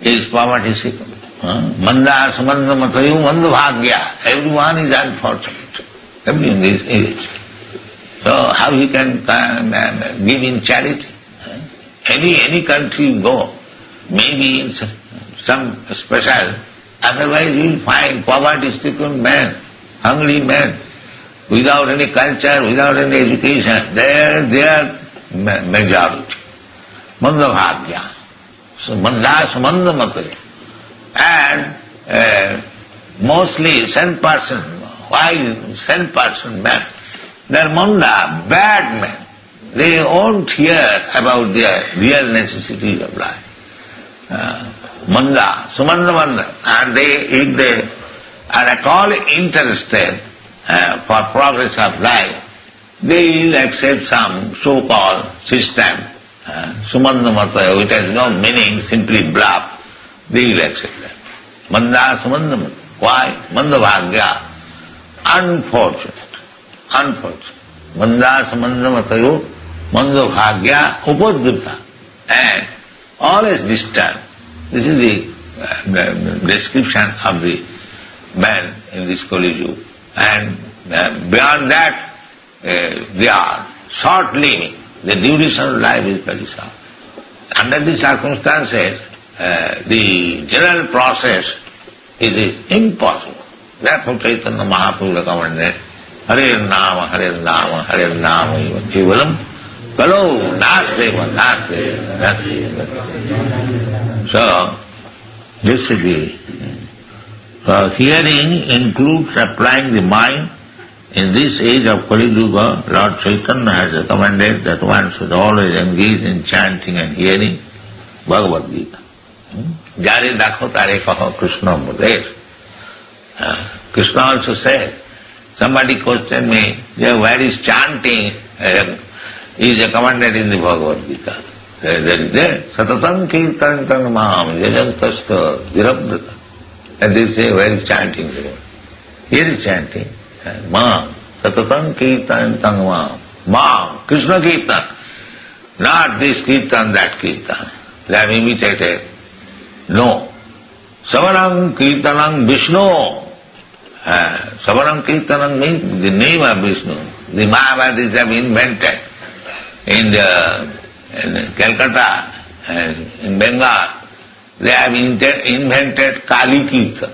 is poverty-stricken. Manda samanda matayu manda bhagya. Everyone is unfortunate. Everyone is age. So how he can give in charity? Any country you go, maybe in some special, otherwise you will find poverty-stricken man, hungry man, without any culture, without any education. They are majority. Manda bhagya. So manda samanda matayu. And mostly sent person, why sent person men? They are manda, bad men. They won't hear about their real necessities of life. Manda, sumanda manda. And if they are at all interested for progress of life, they will accept some so-called system, sumanda mata, which has no meaning, simply bluff. They will accept that. Manda samanda mata. Why? Manda bhagya. Unfortunate. Manda samanda matayo, manda bhagya upadrita. And always disturbed. This is the description of the man in this Kali. And beyond that, they are short living. The duration of life is very short. Under these circumstances, the general process is impossible. Therefore Chaitanya Mahaprabhu recommended Hare Nama, Hare Nama, Hare Nama, Kevalam, Kalo, Nasdeva. So, this is the hearing includes applying the mind. In this age of Kali Yuga, Lord Chaitanya has recommended that one should always engage in chanting and hearing Bhagavad Gita. Jare dakho tare kaho Krishna Mudesh. Krishna also said, somebody questioned me, where is chanting is recommended in the Bhagavad Gita. There is there. Satatam kirtantam mam yajantasta dirabdata. And they say, where is chanting? Here is chanting. Mam. Satatam kirtantam mam. Mam. Krishna kirtan. Not this kirtan, that kirtan. They have imitated. No. Savanam kirtanam Vishnu. Savanam kirtanam means the name of Vishnu. The Mahavadis have invented in Calcutta and in Bengal. They have invented Kali Kirtan.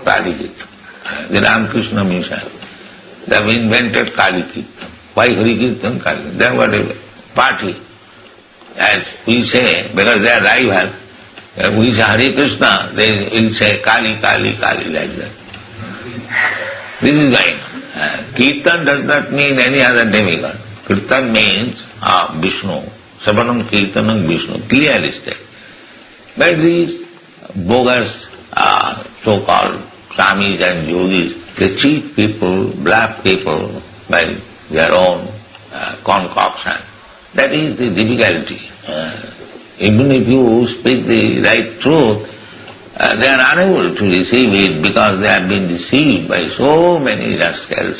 The Ramakrishna mission. They have invented Kali Kirtan. Why Hari Kirtan? Kali Kirtan. Then whatever. Party. As we say, because they are rival. We say Hare Krishna, they will say Kali, Kali, Kali, like that. This is going. Kirtan does not mean any other demigod. Kirtan means Vishnu. Savanam Kirtanam Vishnu. Clearly stated. But these bogus so-called Swamis and Yogis, they cheat people, bluff people by their own concoction. That is the difficulty. Even if you speak the right truth, they are unable to receive it because they have been deceived by so many rascals.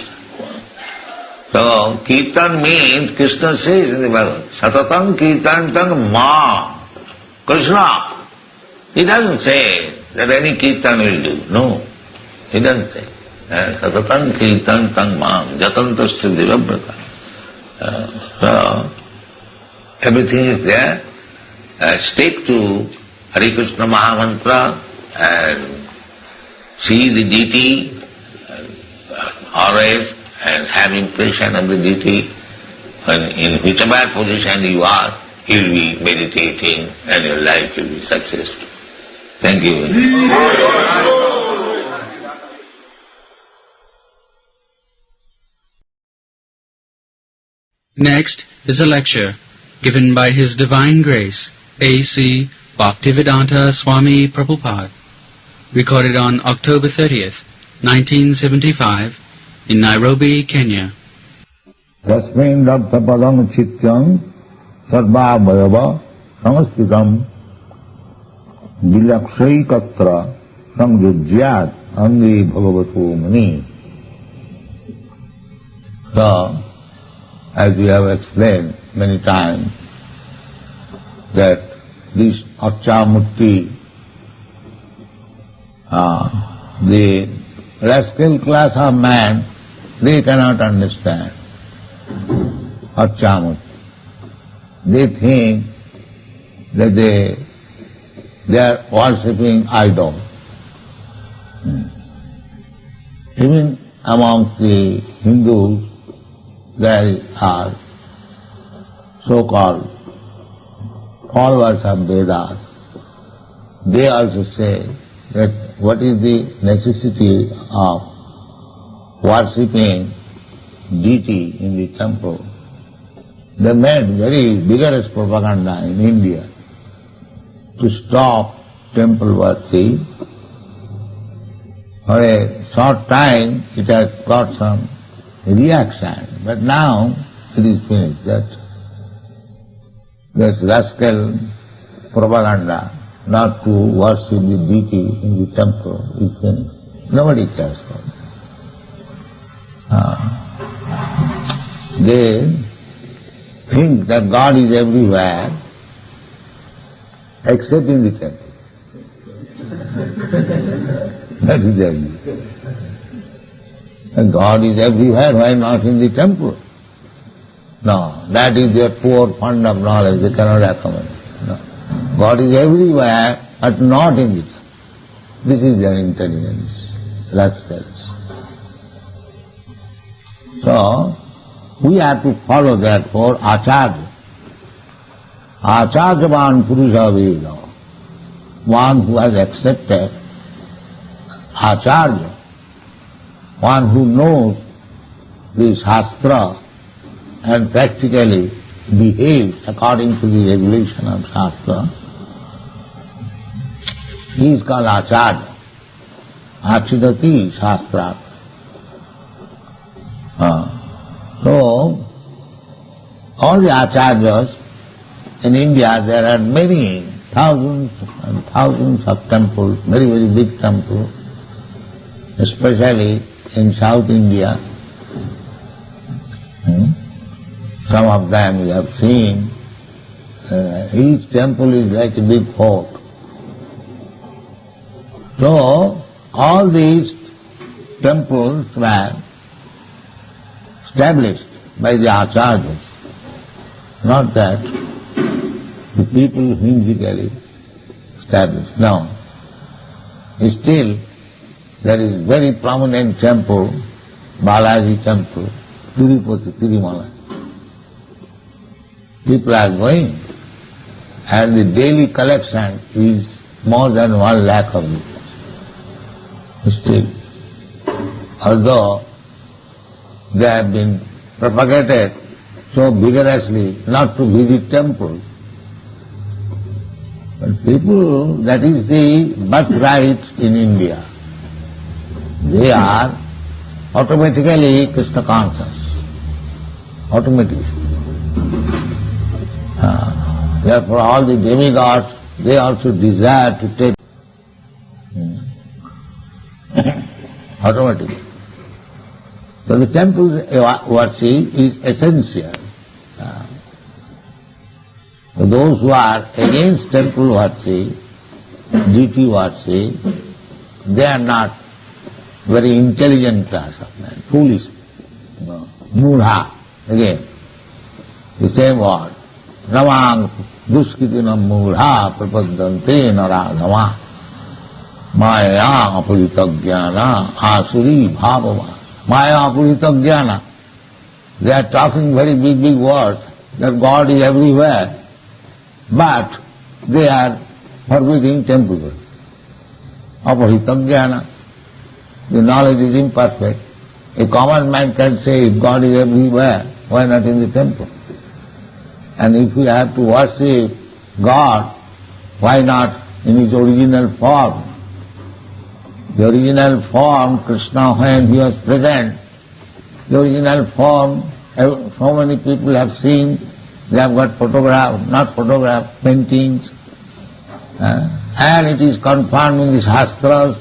So, Kirtan means, Krishna says in the Bhagavad, Satatam Kirtantam Ma. Krishna. He doesn't say that any Kirtan will do. No. He doesn't say. Satatam Kirtantam Ma. Jatantasya Divabrata. So, everything is there. Stick to Hare Krishna Mahamantra and see the deity always and have impression of the deity. And in whichever position you are, you will be meditating and your life will be successful. Thank you. Next is a lecture given by His Divine Grace, A.C. Bhaktivedanta Swami Prabhupada, recorded on October 30th, 1975, in Nairobi, Kenya. Tasmin Dattapadam Chityam Sarva Bhayava Samastitam Vilakshay Katra Samyujyat Andi Bhagavato Mani. So, as we have explained many times, that this Achamukti, the rascal class of man, they cannot understand Achamukti. They think that they are worshipping idols. Even among the Hindus, there are so-called followers of Vedas. They also say that what is the necessity of worshipping deity in the temple. They made very vigorous propaganda in India to stop temple worship. For a short time it has got some reaction, but now it is finished. That rascal propaganda not to worship the deity in the temple is finished. Nobody cares for it. They think that God is everywhere except in the temple. That is their view. And God is everywhere, why not in the temple? No, that is their poor fund of knowledge, they cannot accommodate. No. God is everywhere, but not in the temple. This is their intelligence, rascals. So, we have to follow therefore Acharya. Acharyavan Purusha Veda, one who has accepted Acharya, one who knows the Shastra and practically behaves according to the regulation of Shastra, he is called Acharya. Achidati Shastra. So, all the Acharyas in India, there are many, thousands and thousands of temples, very, very big temples, especially in South India. Some of them we have seen. Each temple is like a big fort. So, all these temples were established by the Acharyas, not that the people whimsically established. No. Still, there is very prominent temple, Balaji temple, Tirupati, Tirumala. People are going, and the daily collection is more than 1 lakh of rupees. Still, although they have been propagated so vigorously not to visit temples, but people, that is the birthright in India. They are automatically Krishna conscious, automatically. Therefore all the demigods, they also desire to take automatically. So the temple worship is essential. So those who are against temple worship, deity worship, they are not very intelligent class of men, foolish. Mudha, again, the same word. Ramang duskitinam mudha prapadante naradhama maya apuritagyana asuri bhavava. Maya apuritagyana. They are talking very big, big words that God is everywhere, but they are forbidding temple. Apuritagyana. The knowledge is imperfect. A common man can say, if God is everywhere, why not in the temple? And if we have to worship God, why not in His original form? The original form, Krishna, when He was present, the original form, so many people have seen, they have got paintings, and it is confirmed in the Shastras,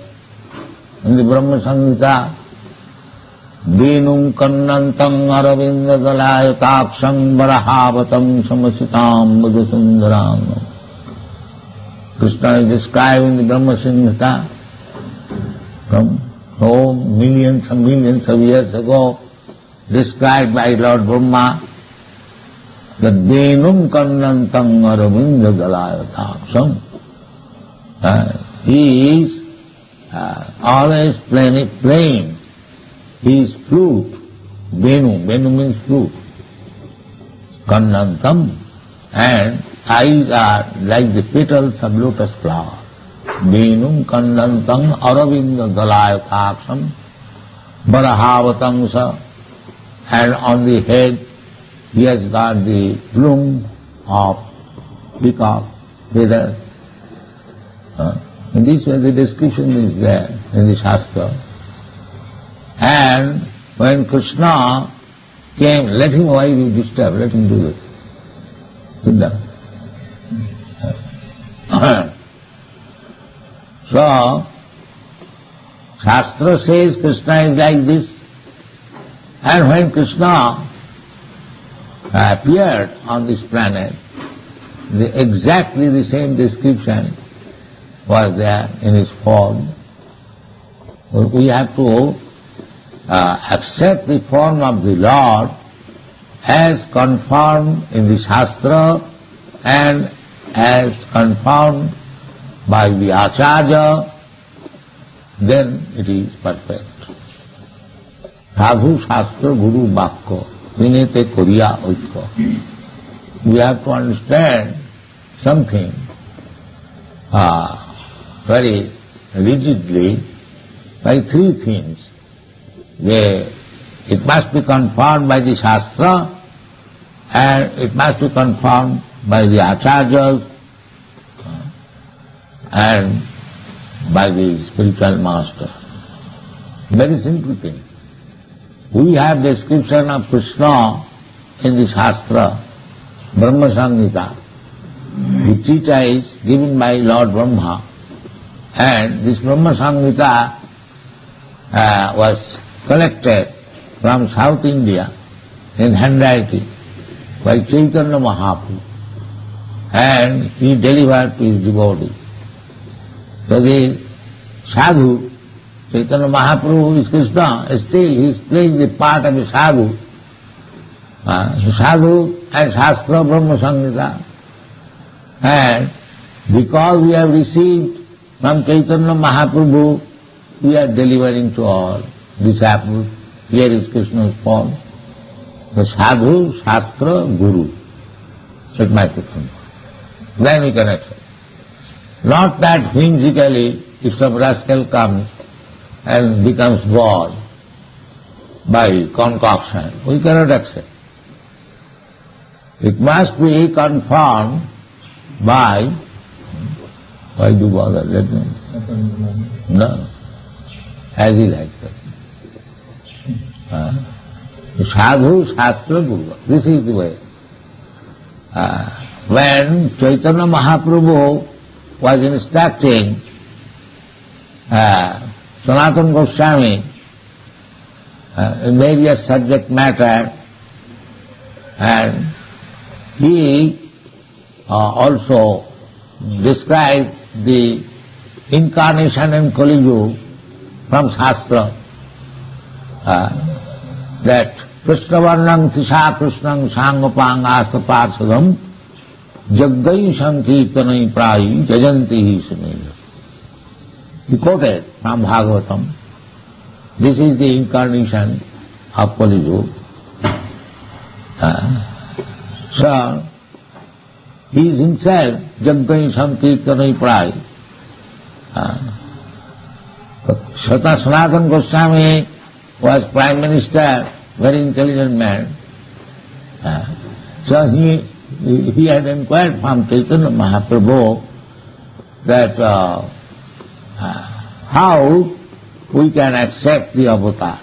in the Brahma Samhita, Venum kannantam aravinda dalayataksam varahavatam samasitam madhusundaram. Krishna is described in the Brahma Samhita from millions and millions of years ago, described by Lord Brahma, that Venum kannantam aravinda dalayataksam. He is always playing his flute. Venu means flute. Kannantam, and eyes are like the petals of lotus flower. Venum kannantam aravinda dalayataksam varahavatamsa, and on the head he has got the plume of peacock feather. And this way the description is there in the Shastra. And when Krishna came, let him, why you disturb, let him do this. Sit down. So, Shastra says Krishna is like this, and when Krishna appeared on this planet, exactly the same description was there in his form. We have to accept the form of the Lord as confirmed in the Shastra and as confirmed by the Acharya, then it is perfect. Sadhu Shastra Guru Vakko Vinete Koriya Oikko. We have to understand something very rigidly by three things. It must be confirmed by the Shastra, and it must be confirmed by the Acharyas, and by the spiritual master. Very simple thing. We have description of Krishna in the Shastra, Brahma Samhita, the treatise given by Lord Brahma, and this Brahma Samhita was collected from South India in handwriting by Chaitanya Mahaprabhu, and he delivered to his devotee. So the sadhu, Chaitanya Mahaprabhu is Krishna, still he is playing the part of a sadhu. Sadhu and Shastra Brahma Samhita. And because we have received from Chaitanya Mahaprabhu, we are delivering to all disciples. Here is Krishna's form. The sadhu, Shastra, Guru. It might be confirmed. Then we can accept. Not that whimsically, if some rascal comes and becomes God by concoction, we cannot accept. It must be confirmed by, why do bother? Let me. No. As he likes it. Sadhu, Shastra, Guru. This is the way. When Chaitanya Mahaprabhu was instructing Sanatana Goswami in various subject matter, and he also described the incarnation in Kali Yuga from Shastra, that Krishna Varnam Tisha Krishnam Sangapang Astaparsadam Jaggai Sankirtanai Prayi Jajanti Hisamena. He quoted from Bhagavatam. This is the incarnation of Kali Yuga. So, he is himself Jaggai Sankirtanai Prayi. Sanatana Goswami was Prime Minister, very intelligent man, So he had inquired from Chaitanya Mahaprabhu that how we can accept the avatar.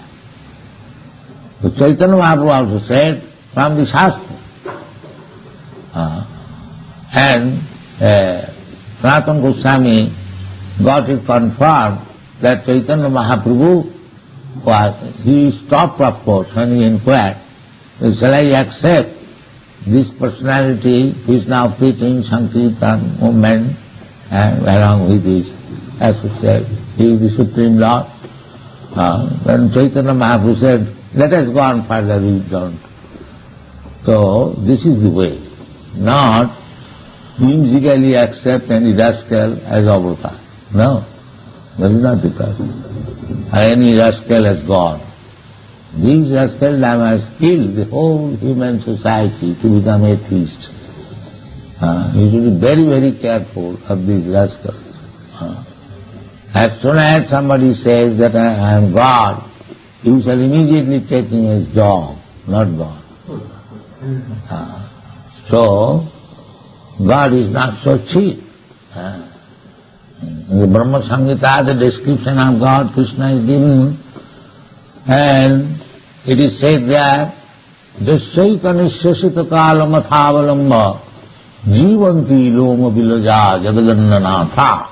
So Chaitanya Mahaprabhu also said from the Shastra. And Sanatana Goswami got it confirmed that Chaitanya Mahaprabhu he stopped of course and he inquired, shall I accept this personality who is now preaching Sankirtan movement and along with his associate, he is the Supreme Lord. Then Chaitanya Mahaprabhu said, let us go on further, we don't. So this is the way, not whimsically accept any rascal as avatar. No, that is not the case. Any rascal has gone. These rascals have killed the whole human society to become atheists. You should be very, very careful of these rascals. As soon as somebody says that I am God, you shall immediately take him as dog, not God. So, God is not so cheap. In the Brahma Samhita, the description of God, Krishna is given, and it is said there, Jasyaika nishyasita kala mathavalamba jivanti loma vilaja jagadannanatha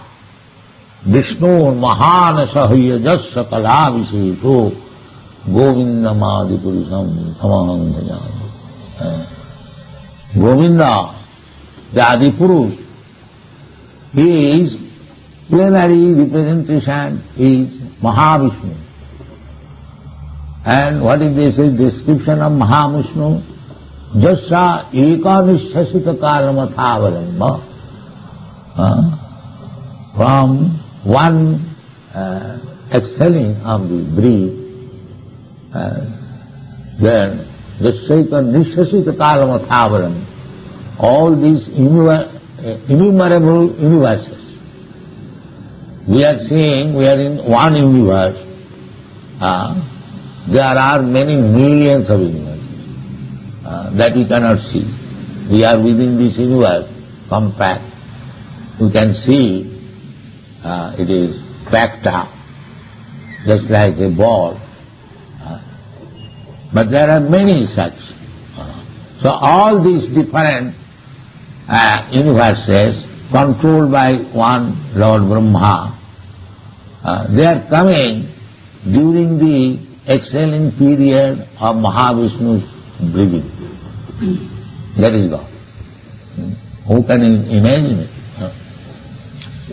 Vishnu mahana sahya jasya kalavisheto govindamadi purusham tamaham bhajami. Govinda, the Adi Purush, his plenary representation is Mahavishnu. And what is this description of Mahavishnu? Jasya eka nishyasita kalamathavalamba. From one exhaling of the breath, then Jasyaika nishyasita kalamathavalamba. All these innumerable universes. We are seeing, we are in one universe. There are many millions of universes that we cannot see. We are within this universe, compact. We can see it is packed up, just like a ball. But there are many such. So all these different universes controlled by one Lord Brahma, they are coming during the exhaling period of Mahavishnu's breathing. That is God. Who can imagine it?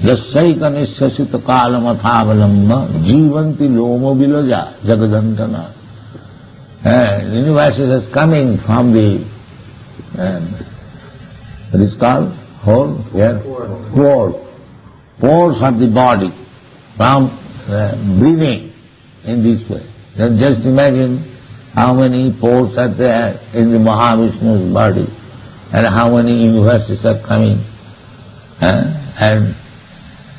Jasyaika nishyasita kalamathavalamba jivanti loma vilaja jagadantana. The universe is coming from the, what is called? Whole? Yeah? Pores of the body from breathing in this way. Then just imagine how many pores are there in the Mahavishnu's body and how many universes are coming. And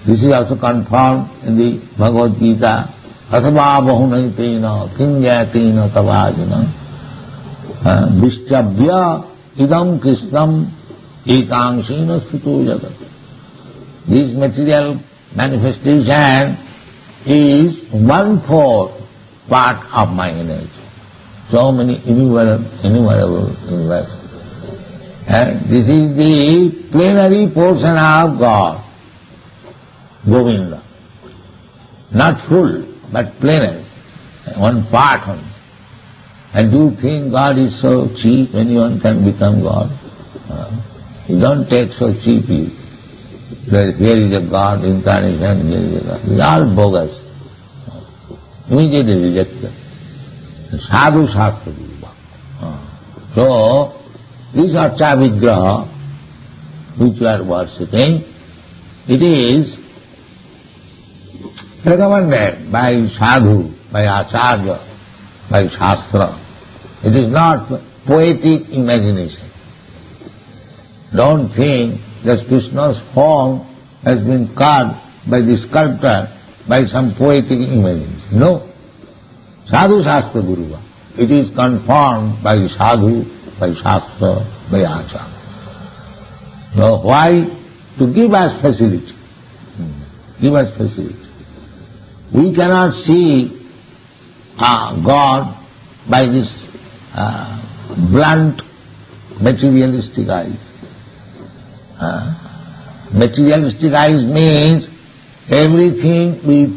this is also confirmed in the Bhagavad Gita. Athava bahunaitina kinyatina tavajana vishchabhya idam krishnam ekangsena sthito jagat. This material manifestation is 1/4 part of my energy. So many innumerable universes. And this is the plenary portion of God, Govinda. Not full, but plenary, one part only. And do you think God is so cheap, anyone can become God? You don't take so cheaply. That here is a God incarnation, here is a God. It's all bogus. Immediately rejected. Sadhu Shastra. So, this Archa Vigraha, which you are worshipping, it is recommended by sadhu, by acharya, by shastra. It is not poetic imagination. Don't think that Krishna's form has been carved by the sculptor by some poetic imagination. No. Sadhu Shastra Guruva. It is confirmed by sadhu by Shastra, by Achara. So why? To give us facility. Give us facility. We cannot see God by this blunt materialistic eyes. Materialistic eyes means everything we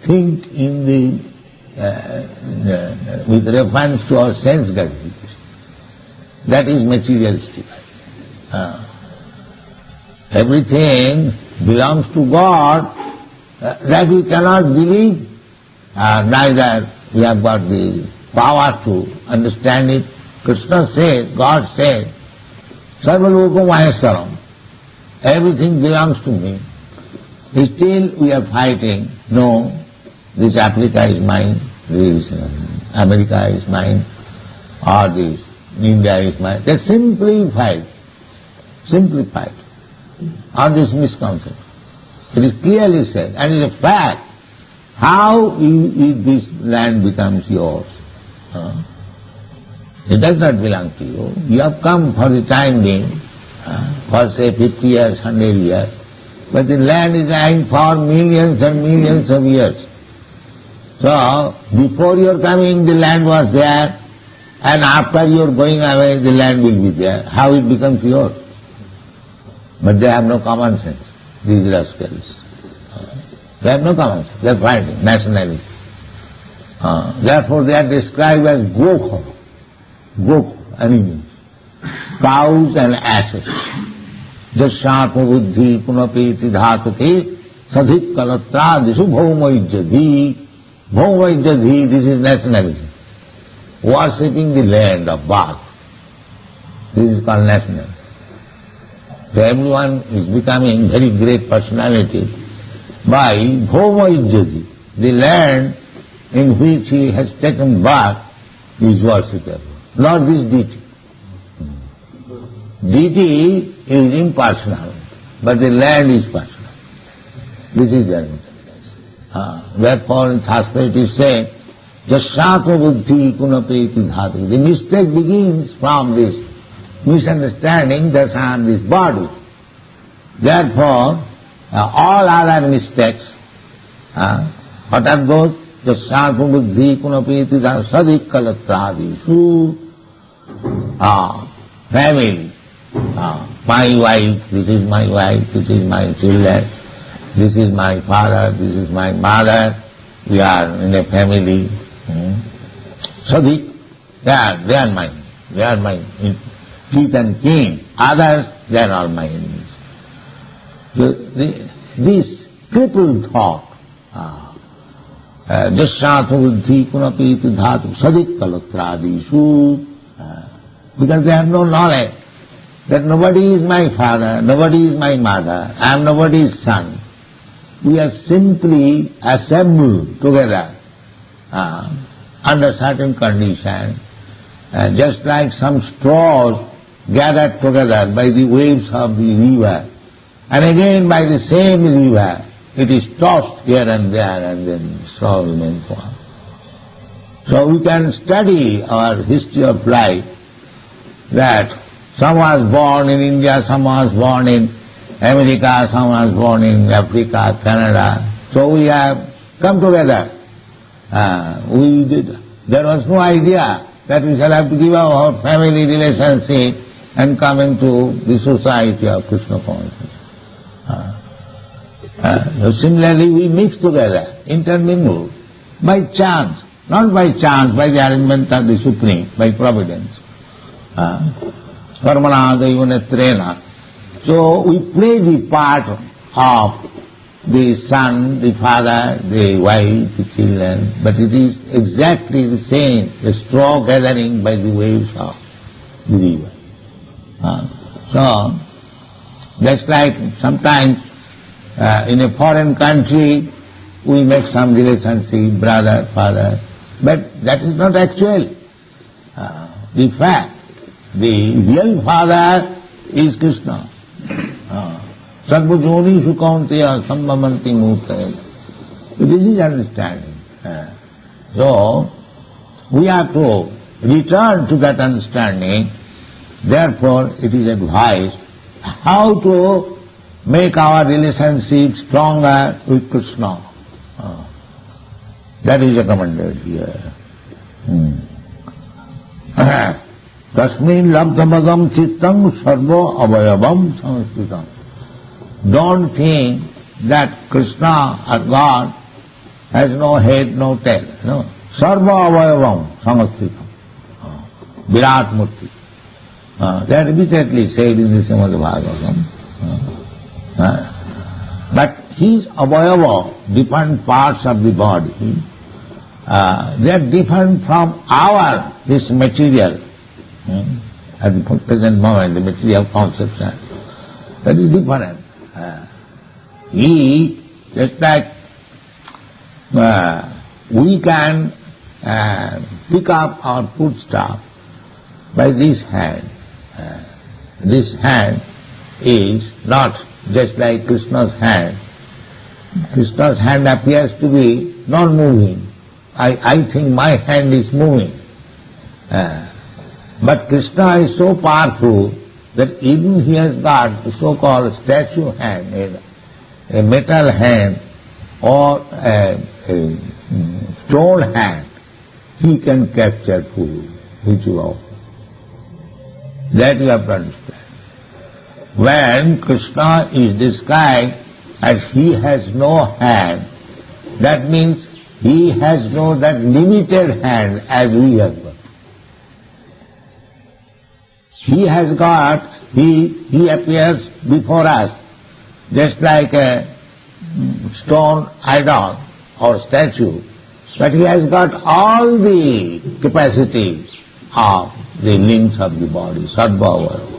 think in with reference to our sense gratification. That is materialistic eye. Everything belongs to God, that we cannot believe, neither we have got the power to understand it. Krishna said, God said, Sarvaloka Maheshwaram, everything belongs to me. Still we are fighting, no, this Africa is mine, this America is mine, or this India is mine. They simply fight on this misconception. It is clearly said, and it is a fact, how this land becomes yours. It does not belong to you. You have come for the time being, for say 50 years, 100 years, but the land is lying for millions and millions of years. So, before your coming, the land was there, and after your going away, the land will be there. How it becomes yours? But they have no common sense, these rascals. They have no common sense. They are fighting nationality. Therefore, they are described as Gokha, animals, cows and asses. Jashatma buddhi punapeti dhatuti sadhik kalatra disu bhaumaijjadhi. Bhaumaijjadhi, this is nationalism. Worshipping the land of birth. This is called nationalism. So everyone is becoming very great personality by bhaumaijjadhi. The land in which he has taken birth is worshipable, not this deity. Deity is impersonal, but the land is personal. This is the therefore in Shastra it is said, Jashatma buddhi punapeti dhatu. The mistake begins from this misunderstanding that I am this body. Therefore, all other mistakes, what are those? Jashatma buddhi punapeti dhatu sadik kalatradi. Family. My wife, this is my wife, this is my children, this is my father, this is my mother, we are in a family. Sadik, they are mine. They are my teeth and kin. Others, they are all my enemies. So this crippled thought, Jashatma buddhi punapeti dhatu sadik kalatradisu, because they have no knowledge that nobody is my father, nobody is my mother, I am nobody's son. We are simply assembled together under certain conditions, just like some straws gathered together by the waves of the river, and again by the same river it is tossed here and there, and then straw remains formed. So we can study our history of life, that some was born in India, some was born in America, some was born in Africa, Canada. So we have come together. There was no idea that we shall have to give up our family relationship and come into the society of Krishna consciousness. Similarly, we mix together, intermingle, by chance, not by chance, by the arrangement of the Supreme, by providence. Karmana daivanetrena. So we play the part of the son, the father, the wife, the children, but it is exactly the same, a straw gathering by the waves of the river. So, just like sometimes in a foreign country we make some relationship, brother, father, but that is not actual. The fact, the real father is Krishna. Sarvajoni sukaunteya sambhamanti murtaya. This is understanding. So, we have to return to that understanding Therefore, it is advised how to make our relationship stronger with Krishna. That is recommended here. Tasmin labdhamagam chittam sarva avayavam samskritam. Don't think that Krishna or God has no head, no tail. No. Sarva avayavam samskritam. Virat Murti. They are repeatedly said in the Srimad Bhagavatam. But his avayava, different parts of the body, they are different from this material, at the present moment, the material conception. That is different. Just like we can pick up our foodstuff by this hand. This hand is not just like Krishna's hand. Krishna's hand appears to be non-moving. I think my hand is moving. But Krishna is so powerful that even he has got the so-called statue hand, a metal hand or a stone hand, he can capture food, which you offer. That you have to understand. When Krishna is described as he has no hand, that means he has no that limited hand as we have got. He appears before us just like a stone idol or statue, but he has got all the capacity of the limbs of the body, Sadbhava.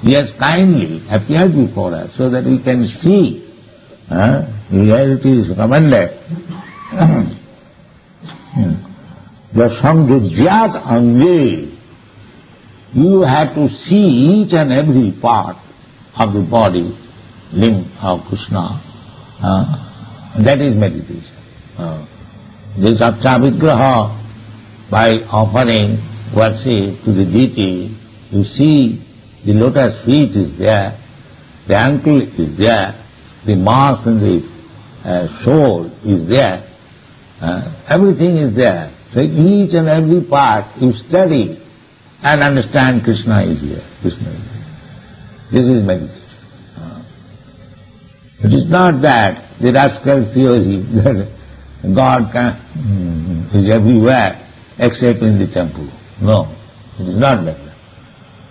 He has kindly appeared before us so that we can see. Here it is recommended. The Samdhyat Ange, you have to see each and every part of the body, limb of Krishna. That is meditation. This Archa Vigraha, by offering worship to the deity, you see the lotus feet is there, the ankle is there, the mask and the soul is there, everything is there. So each and every part you study and understand Krishna is here. Krishna is here. This is meditation. It is not that the rascal theory that God is everywhere except in the temple. No, it is not like that.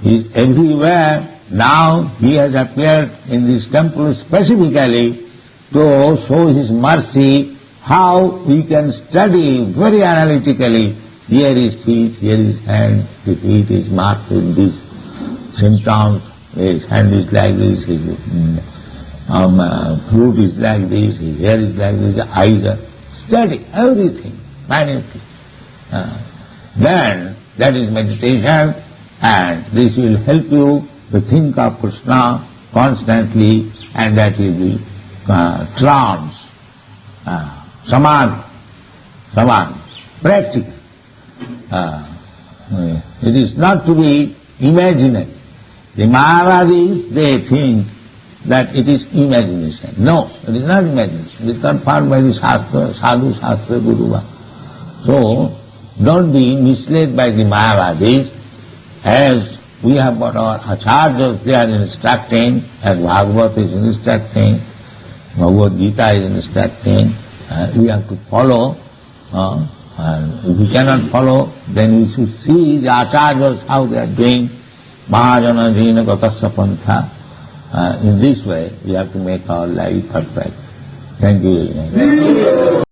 He is everywhere. Now he has appeared in this temple specifically to show his mercy, how we can study very analytically. Here is feet, here is hand, the feet is marked with these symptoms, his hand is like this, his fruit is like this, his hair is like this, eyes are... Study everything, minutely. Then that is meditation, and this will help you to think of Krishna constantly, and that will be trance, samadhi, practical. It is not to be imaginary. The Mayavadis, they think that it is imagination. No, it is not imagination. It is confirmed by the Shastra, Sadhu Shastra Guru. So, don't be misled by the Mayavadis, as we have got our acharyas, they are instructing, as Bhagavad is instructing, Bhagavad Gita is instructing, we have to follow, and if we cannot follow, then we should see the acharyas, how they are doing, Mahajana Jina Gatasya Pantha. In this way, we have to make our life perfect. Thank you very much.